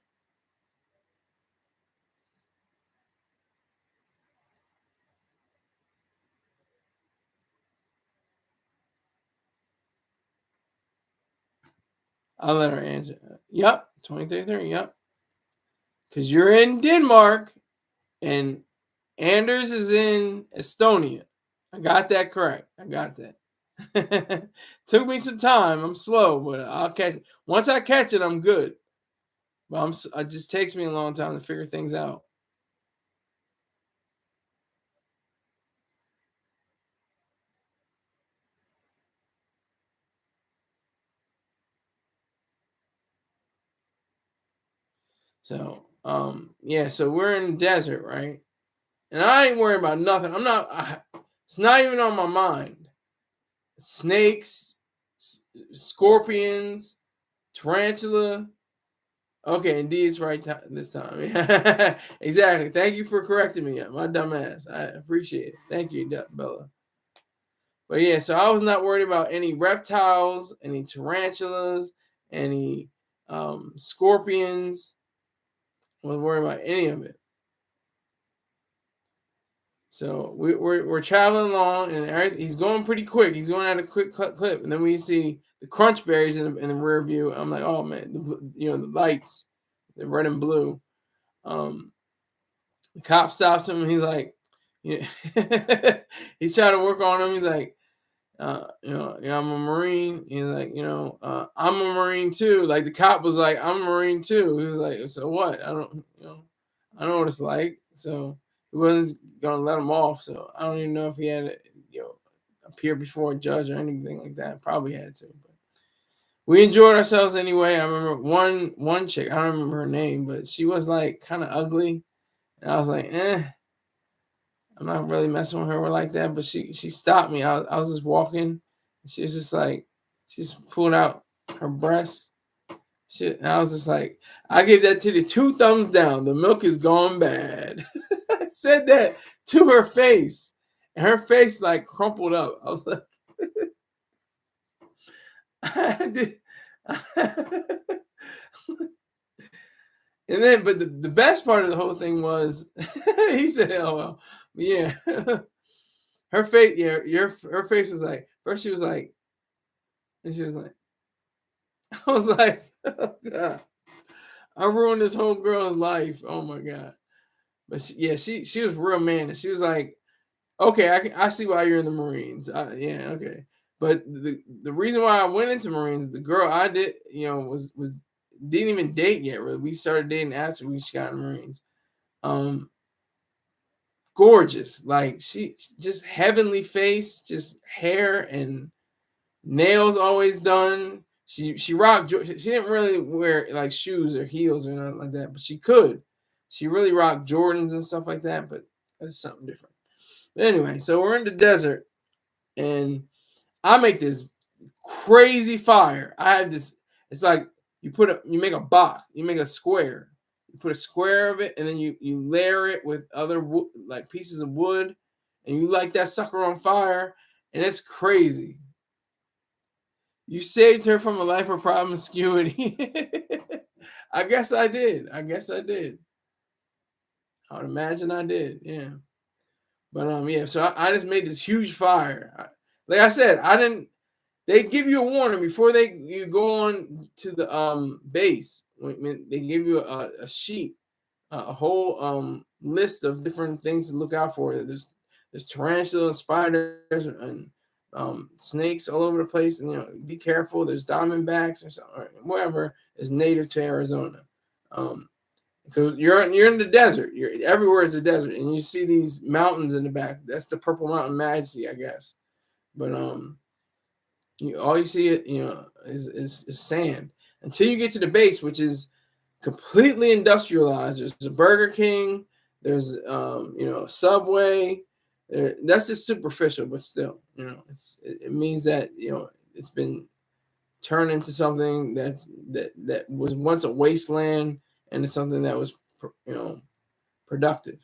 I'll let her answer. Yep, 20:33. Yep. Because you're in Denmark and Anders is in Estonia. I got that correct. I got that. Took me some time. I'm slow, but I'll catch it. Once I catch it, I'm good. But it just takes me a long time to figure things out. So yeah, so we're in the desert, right? And I ain't worried about nothing. It's not even on my mind. Snakes, scorpions, tarantula. Okay, indeed, it's right this time. Exactly. Thank you for correcting me, my dumb ass. I appreciate it. Thank you, Bella. But yeah, so I was not worried about any reptiles, any tarantulas, any scorpions. I wasn't worried about any of it. So we're traveling along, and he's going pretty quick. He's going at a quick clip, and then we see the crunch berries in the rear view. I'm like, oh man, the lights, the red and blue. The cop stops him, and he's like, yeah. He's trying to work on him. He's like, I'm a Marine. He's like, I'm a Marine too. Like the cop was like, I'm a Marine too. He was like, so what? I don't know what it's like. So he wasn't gonna let him off. So I don't even know if he had to, appear before a judge or anything like that. Probably had to. But we enjoyed ourselves anyway. I remember one chick. I don't remember her name, but she was like kind of ugly, and I was like, I'm not really messing with her like that, but she stopped me. I was just walking. She was just like, she's pulled out her breasts. And I was just like, I gave that titty 2 thumbs down. The milk is gone bad. I said that to her face. And her face like crumpled up. I was like, I did. And then, but the best part of the whole thing was, he said, "Oh well, yeah." Her face, yeah, her face was like. First, she was like, and she was like, I was like, oh God, I ruined this whole girl's life. Oh my God. But she was real man, and she was like, okay, I see why you're in the Marines. Yeah, okay. But the reason why I went into Marines, the girl I did, was didn't even date yet. Really, we started dating after we got in the Marines. Gorgeous, like she just heavenly face, just hair and nails always done. She rocked. She didn't really wear like shoes or heels or nothing like that, but she could. She really rocked Jordans and stuff like that, but that's something different. But anyway, so we're in the desert, and I make this crazy fire. I have this. It's like you make a box, you make a square. You put a square of it, and then you layer it with other like pieces of wood, and you light that sucker on fire, and it's crazy. You saved her from a life of promiscuity. I guess I did. I would imagine I did. Yeah. But yeah. So I just made this huge fire. Like I said, I didn't. They give you a warning before you go on to the base. When they give you a sheet, a whole list of different things to look out for. There's tarantulas, spiders, and snakes all over the place, and be careful. There's diamondbacks or whatever is native to Arizona, because you're in the desert. Everywhere is a desert, and you see these mountains in the back. That's the Purple Mountain Majesty, I guess. But all you see is sand until you get to the base, which is completely industrialized. There's a Burger King. There's a Subway. That's just superficial, but still, it means that it's been turned into something that was once a wasteland, and it's something that was productive.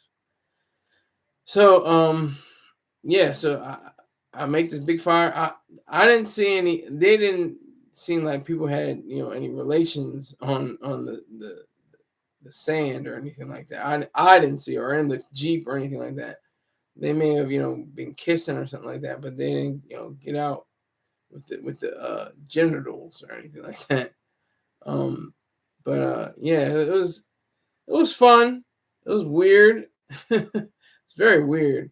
So yeah, so I make this big fire. I didn't see any. They didn't seem like people had any relations on the sand or anything like that. I didn't see, or in the Jeep or anything like that. They may have been kissing or something like that, but they didn't get out with the genitals or anything like that. But yeah, it was fun. It was weird. It's very weird.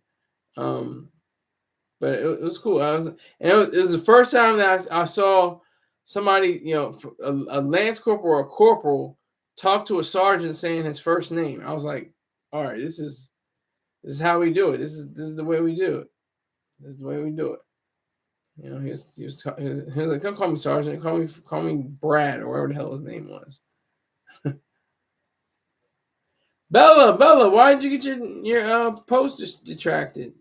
But it was cool. It was the first time that I saw somebody, a lance corporal or a corporal talk to a sergeant saying his first name. I was like, all right, this is how we do it. This is the way we do it. This is the way we do it. He was like, don't call me sergeant, call me Brad or whatever the hell his name was. Bella, why did you get your post detracted?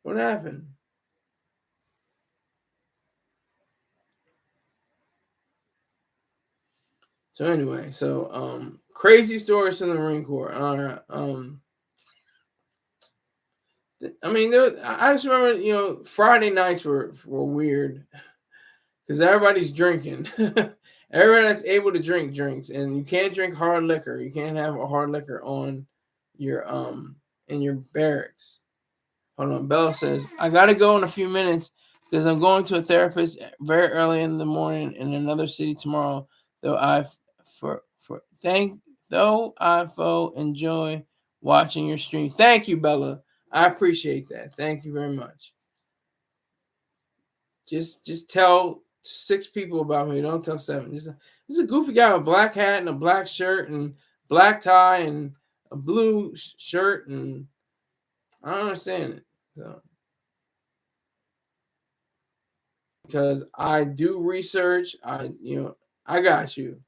What happened? So anyway, crazy stories from the Marine Corps. All right. I mean, I just remember, Friday nights were weird because everybody's drinking. Everybody that's able to drink drinks, and you can't drink hard liquor. You can't have a hard liquor on your in your barracks. Hold on. Bella says, I gotta go in a few minutes because I'm going to a therapist very early in the morning in another city tomorrow. Though I enjoy watching your stream. Thank you, Bella. I appreciate that. Thank you very much. Just tell 6 people about me. Don't tell 7. This is a goofy guy with a black hat and a black shirt and black tie and a blue shirt, and I don't understand it. So, because I do research, I got you.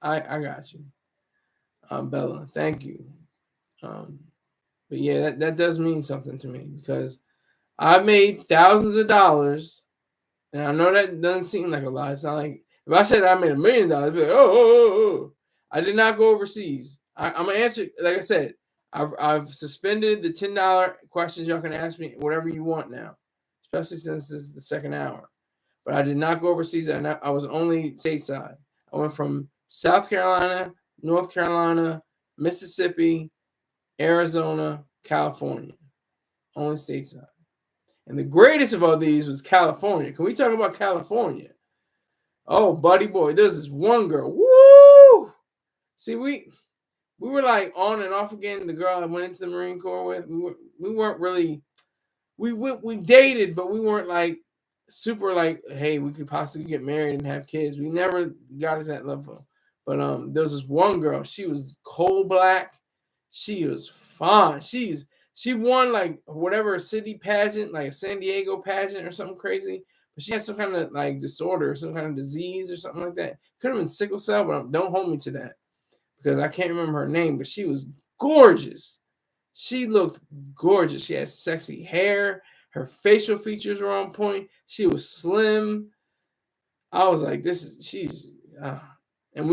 I got you, Bella. Thank you. But yeah, that does mean something to me because I made thousands of dollars, and I know that doesn't seem like a lot. It's not like if I said I made $1 million, I'd be like, oh. I did not go overseas. I'm gonna answer, like I said, I've suspended the $10 questions. Y'all can ask me whatever you want now, especially since this is the second hour. But I did not go overseas. I was only stateside. I went from South Carolina, North Carolina, Mississippi, Arizona, California. Only stateside. And the greatest of all these was California. Can we talk about California? Oh, buddy boy, there's this one girl. Woo! See, we were like on and off again. The girl I went into the Marine Corps with, we weren't really, we dated, but we weren't like super like, hey, we could possibly get married and have kids. We never got to that level. But there was this one girl. She was coal black. She was fine. She won like whatever city pageant, like a San Diego pageant or something crazy. But she had some kind of like disorder, some kind of disease or something like that. Could have been sickle cell, but don't hold me to that because I can't remember her name. But she was gorgeous. She looked gorgeous. She had sexy hair. Her facial features were on point. She was slim. I was like, she's. And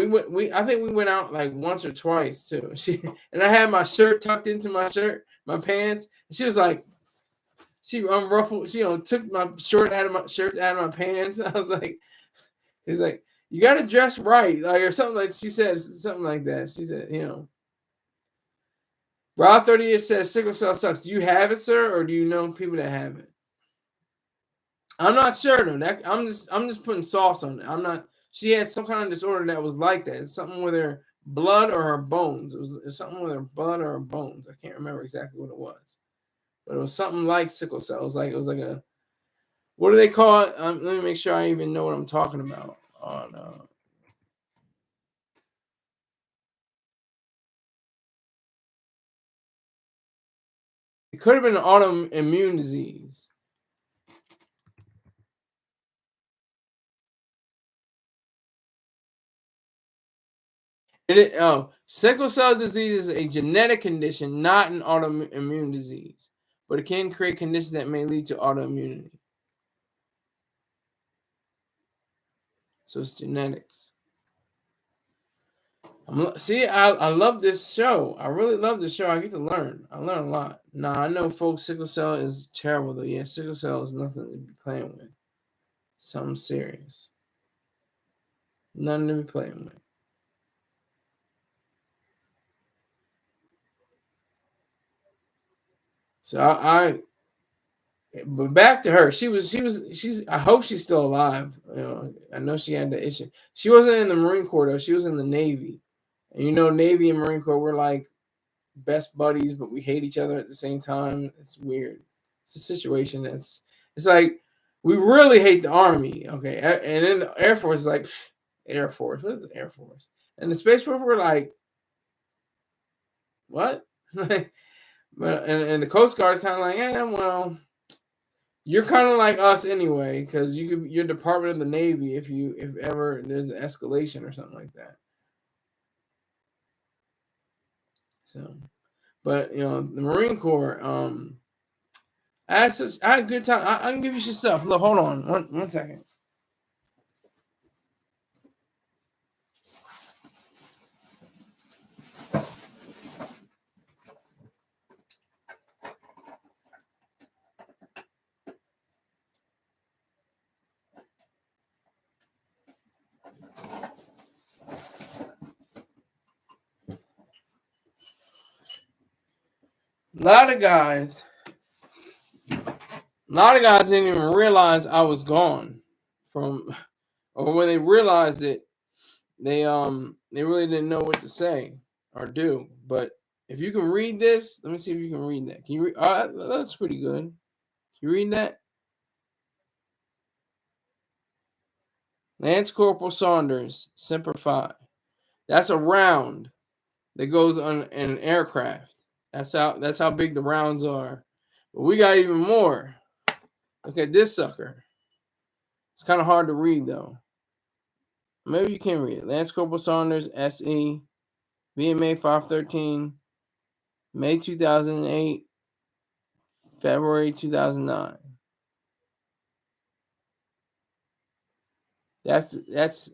I think we went out like once or twice too. And I had my shirt tucked into my pants. And she was like, she unruffled. She took my shirt out of my pants. I was like, he's like, you got to dress right, like or something like she said something like that. She said, Rob 38 says sickle cell sucks. Do you have it, sir, or do you know people that have it? I'm not sure though. I'm just putting sauce on it. I'm not. She had some kind of disorder that was like that. It's something with her blood or her bones. It was something with her blood or her bones. I can't remember exactly what it was, but it was something like sickle cell. It was like a, what do they call it? Let me make sure I even know what I'm talking about. Oh no. It could have been an autoimmune disease. Sickle cell disease is a genetic condition, not an autoimmune disease, but it can create conditions that may lead to autoimmunity. So it's genetics. I love this show. I really love this show. I get to learn. I learn a lot. Now, I know folks, sickle cell is terrible, though. Yeah, sickle cell is nothing to be playing with. Something serious. Nothing to be playing with. So but back to her. She's. I hope she's still alive. I know she had the issue. She wasn't in the Marine Corps though. She was in the Navy, and Navy and Marine Corps were like best buddies, but we hate each other at the same time. It's weird. It's a situation it's like we really hate the Army, okay, and then the Air Force is like Air Force. What is the Air Force? And the Space Force we're like, what? But and the Coast Guard is kind of like, well, you're kind of like us anyway, because you're Department of the Navy if ever there's an escalation or something like that. So, but the Marine Corps, I had a good time. I can give you some stuff. Look, hold on, one second. A lot of guys didn't even realize I was gone from, or when they realized it, they really didn't know what to say or do. But if you can read this, let me see if you can read that. Can you read? That's pretty good. Can you read that? Lance Corporal Saunders, Semper Fi. That's a round that goes on an aircraft. That's how big the rounds are. But we got even more. Look at this sucker. It's kind of hard to read though. Maybe you can read it. Lance Corporal Saunders, SE, VMA 513, May 2008, February 2009. That's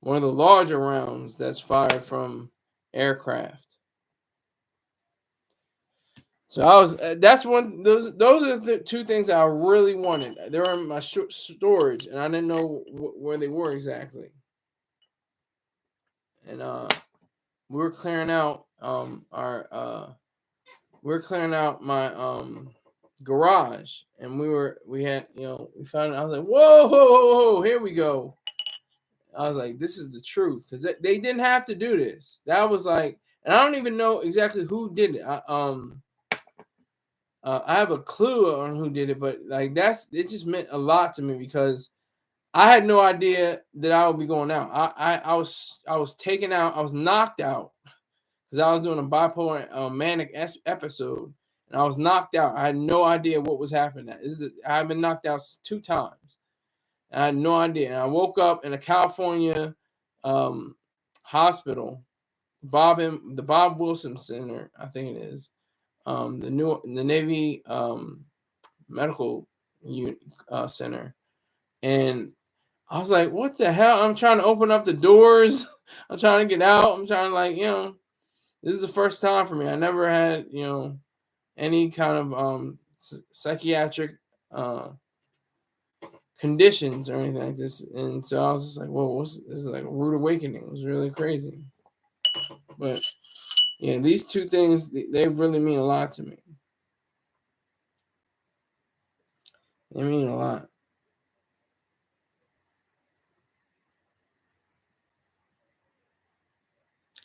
one of the larger rounds that's fired from aircraft. So that's one. Those are the two things that I really wanted. They were in my storage, and I didn't know where they were exactly. And we were clearing out my garage, and we found it. I was like, whoa, here we go. I was like, this is the truth, because they didn't have to do this. That was like, and I don't even know exactly who did it. I have a clue on who did it, but like it just meant a lot to me, because I had no idea that I would be going out. I was taken out. I was knocked out because I was doing a bipolar manic episode, and I was knocked out. I had no idea what was happening. I've been knocked out 2 times. I had no idea. And I woke up in a California hospital, the Bob Wilson Center, I think it is, the Navy Medical Center, and I was like, "What the hell?" I'm trying to open up the doors. I'm trying to get out. I'm trying to this is the first time for me. I never had any kind of psychiatric conditions or anything like this, and so I was just like, "Whoa, this is like a rude awakening." It was really crazy, but yeah, these two things, they really mean a lot to me. They mean a lot.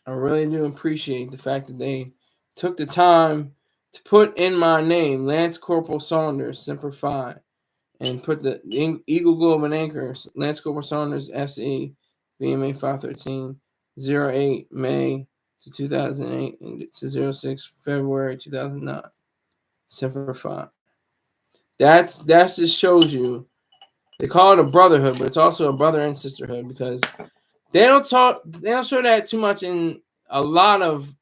I really do appreciate the fact that they took the time to put in my name, Lance Corporal Saunders, Semper Fi, and put the Eagle Globe and Anchor, Lance Corporal Saunders, SE, VMA 513, 08 May to 2008, and to 06 February 2009, Semper Fi. That just shows you. They call it a brotherhood, but it's also a brother and sisterhood, because they don't show that too much in a lot of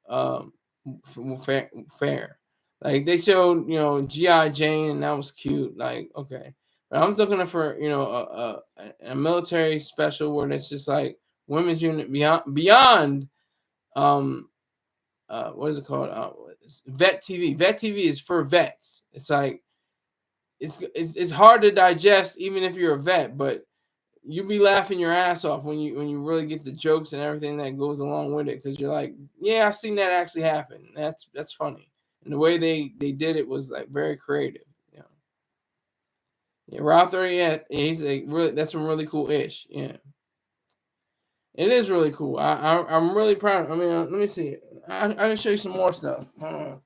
fair. Like they showed, G.I. Jane, and that was cute. Like, okay, but I'm looking for a military special where it's just like women's unit beyond what is it called? Vet TV. Vet TV is for vets. It's like it's hard to digest even if you're a vet, but you be laughing your ass off when you really get the jokes and everything that goes along with it, because you're like, yeah, I seen that actually happen. That's funny, and the way they did it was like very creative. Yeah, Rob 30, yeah, he's like really, that's some really cool ish. Yeah, it is really cool. I'm really proud. I mean, let me see. I can show you some more stuff. Hold on.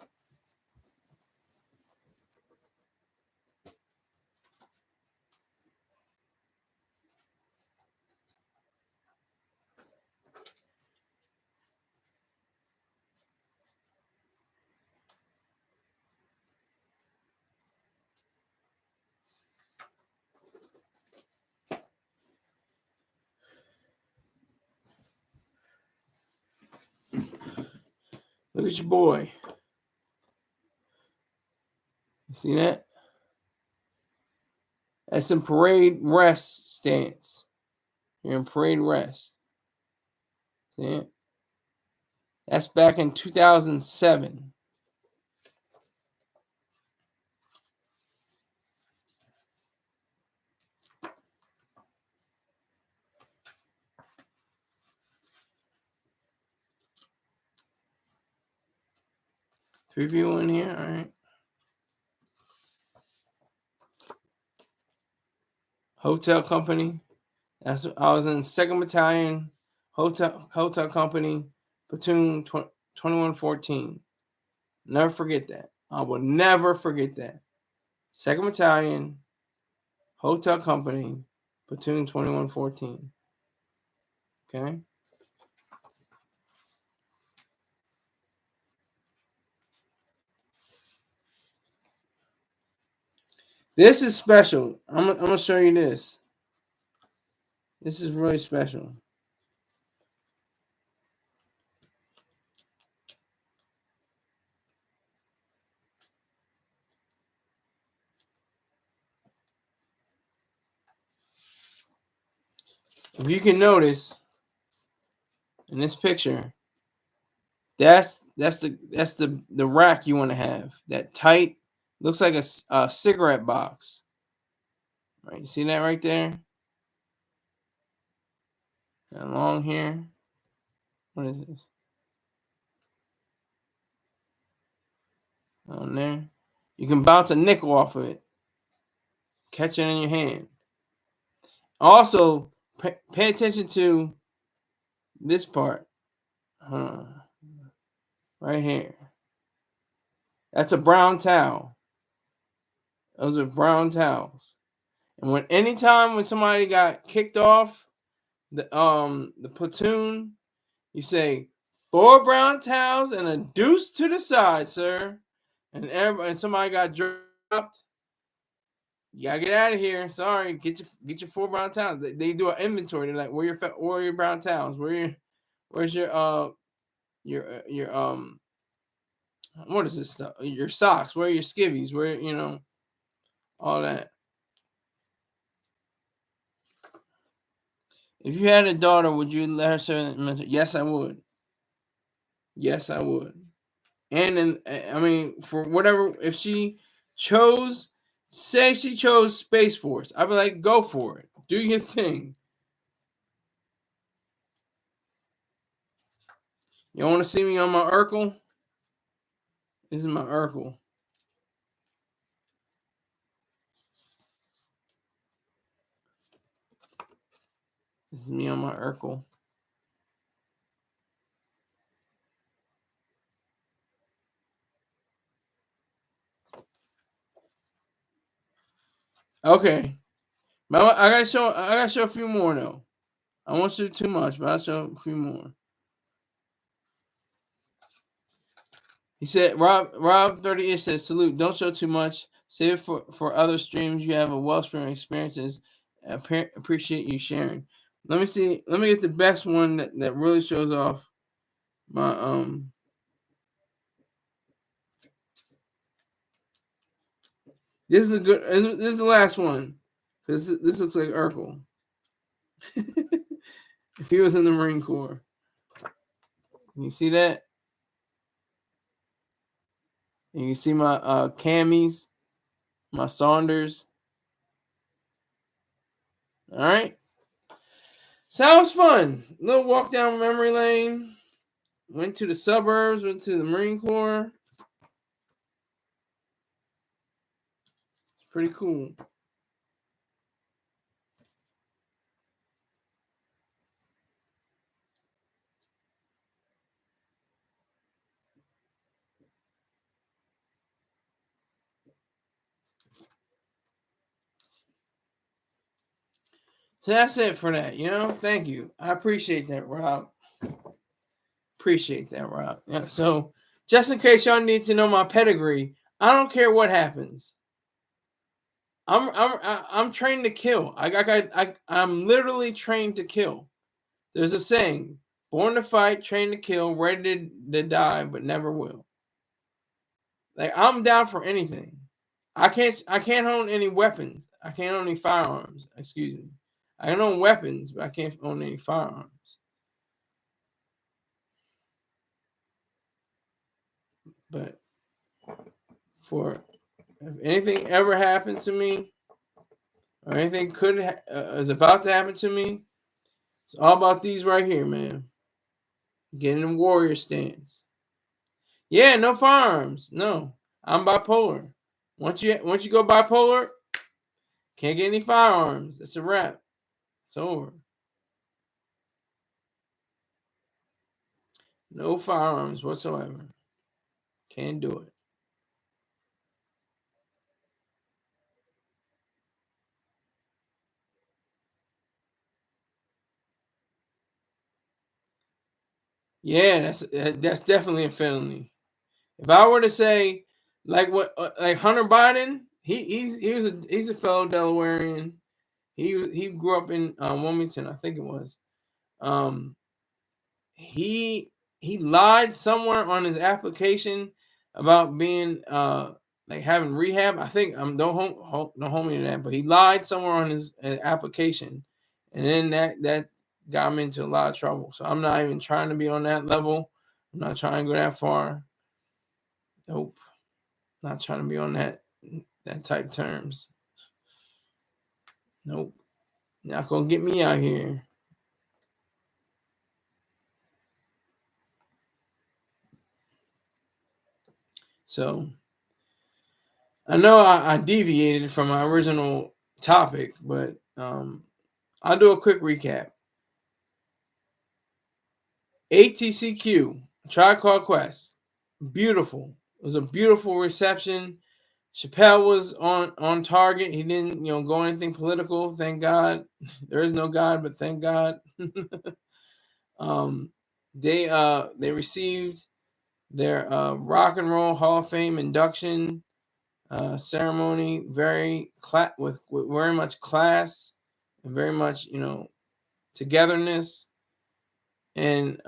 Look at your boy. You see that? That's in parade rest stance. You're in parade rest. See it? That's back in 2007. Three people in here, all right. Hotel company. I was in 2nd Battalion, hotel company, platoon 2114. Never forget that. I will never forget that. 2nd Battalion, hotel company, platoon 2114. Okay. This is special. I'm gonna show you this. This is really special. If you can notice in this picture, that's the rack you want to have. That tight, looks like a cigarette box. Right, you see that right there? And along here. What is this? On there. You can bounce a nickel off of it. Catch it in your hand. Also, pay attention to this part. Right here. That's a brown towel. Those are brown towels. And anytime when somebody got kicked off the platoon, you say 4 brown towels and a deuce to the side, sir. And somebody got dropped. You gotta get out of here. Sorry, get your 4 brown towels. They do an inventory. They're like, where are your brown towels? Where's your what is this stuff? Your socks? Where are your skivvies? Where all that. If you had a daughter, would you let her serve? Yes, I would. Yes, I would. And I mean, for whatever, if she chose, say she chose Space Force, I'd be like, go for it. Do your thing. You want to see me on my Urkel? This is my Urkel. This is me on my Urkel. Okay. I gotta show a few more though. I won't show too much, but I'll show a few more. He said, Rob 30 says, salute. Don't show too much. Save it for other streams. You have a wellspring of experiences. Appreciate you sharing. Let me see. Let me get the best one that really shows off my This is a good. This is the last one because this looks like Urkel. If he was in the Marine Corps, can you see that? And you see my camis, my Saunders. All right. Sounds fun. Little walk down memory lane. Went to the suburbs. Went to the Marine Corps. It's pretty cool. So that's it for that. Thank you. I appreciate that, Rob. Appreciate that, Rob. Yeah. So just in case y'all need to know my pedigree, I don't care what happens. I'm trained to kill. I'm literally trained to kill. There's a saying: Born to fight, trained to kill, ready to die, but never will. Like, I'm down for anything. I can't own any weapons. I can't own any firearms. Excuse me. I can own weapons, but I can't own any firearms. But for if anything ever happens to me, or anything is about to happen to me, it's all about these right here, man. Getting in warrior stance. Yeah, no firearms. No, I'm bipolar. Once you go bipolar, can't get any firearms. That's a wrap. It's over. No firearms whatsoever. Can't do it. Yeah, that's definitely a felony. If I were to say, like what, like Hunter Biden, he's a fellow Delawarean. He grew up in Wilmington, I think it was. He lied somewhere on his application about being like having rehab. I think don't hold me to that, but he lied somewhere on his application, and then that got him into a lot of trouble. So I'm not even trying to be on that level. I'm not trying to go that far. Nope. Not trying to be on that type terms. Nope. Not gonna get me out here. So I know I deviated from my original topic, but I'll do a quick recap. ATCQ, Tribe Called Quest, beautiful. It was a beautiful reception. Chappelle was on target. He didn't, go anything political. Thank God. There is no God, but thank God. They received their Rock and Roll Hall of Fame induction ceremony with very much class and very much togetherness, and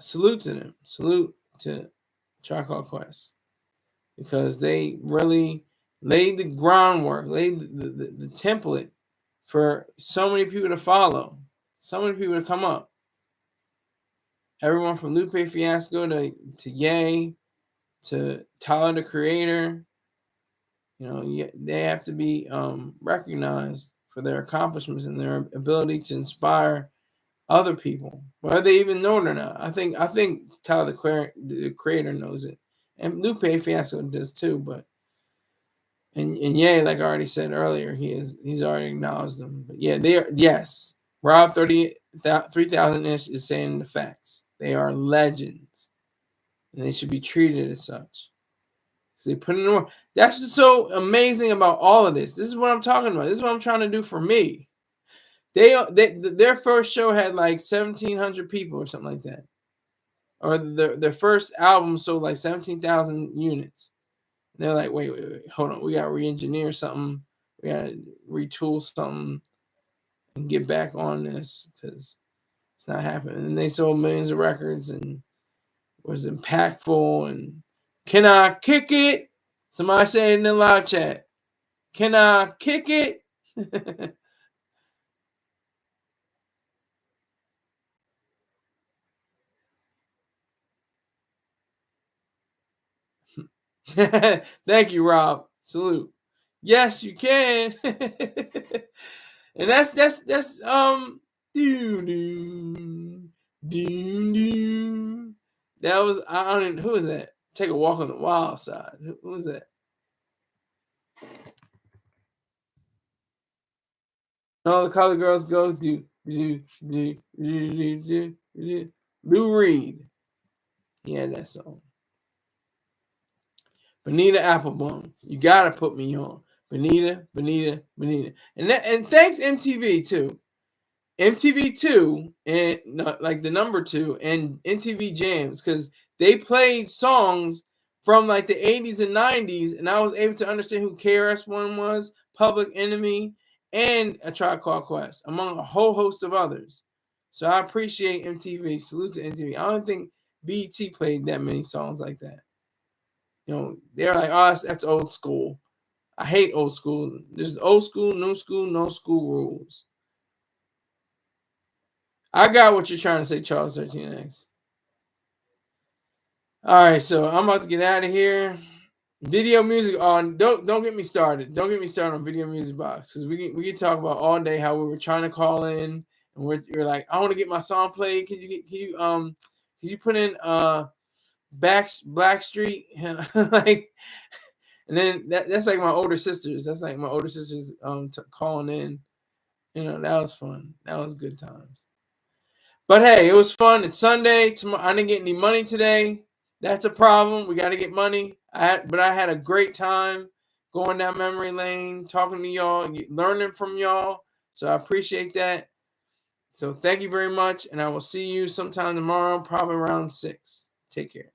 salute to them. Salute to Tribe Called Quest, because they really laid the groundwork, laid the template for so many people to follow, so many people to come up. Everyone from Lupe Fiasco to Ye to Tyler the Creator, they have to be recognized for their accomplishments and their ability to inspire other people, whether they even know it or not. I think Tyler the Creator knows it, and Lupe Fiasco does too. But and yeah, like I already said earlier, he's already acknowledged them. But yeah, they are. Yes, Rob 3000-ish is saying the facts. They are legends, and they should be treated as such. They put in work. That's just so amazing about all of this. This is what I'm talking about. This is what I'm trying to do for me. Their first show had like 1,700 people or something like that, or their first album sold like 17,000 units. And they're like, wait, hold on, we got to re-engineer something, we got to retool something, and get back on this because it's not happening. And they sold millions of records and was impactful. And can I kick it? Somebody said in the live chat, can I kick it? Thank you, Rob. Salute. Yes, you can. And that's that was, I don't know, who is that? Take a Walk on the Wild Side. Who is that? All the Color Girls Go Lou Reed. He had that song. Bonita Applebum, you gotta put me on. Bonita. And thanks MTV too. MTV2 and like the number 2 and MTV Jams, because they played songs from like the 80s and 90s, and I was able to understand who KRS-One was, Public Enemy, and A Tribe Called Quest, among a whole host of others. So I appreciate MTV. Salute to MTV. I don't think BET played that many songs like that. You know, they're like, oh, that's old school. I hate old school. There's old school, new school, no school rules. I got what you're trying to say, Charles 13X. All right, so I'm about to get out of here. Video music on. Don't get me started. Don't get me started on video music box, because we can talk about all day how we were trying to call in and we're like, I want to get my song played. Can you put in Blackstreet like, and then that's like my older sisters. That's like my older sisters calling in. You know, that was fun. That was good times. But hey, it was fun. It's Sunday. Tomorrow, I didn't get any money today. That's a problem. We got to get money. But I had a great time going down memory lane, talking to y'all, learning from y'all. So I appreciate that. So thank you very much, and I will see you sometime tomorrow, probably around 6. Take care.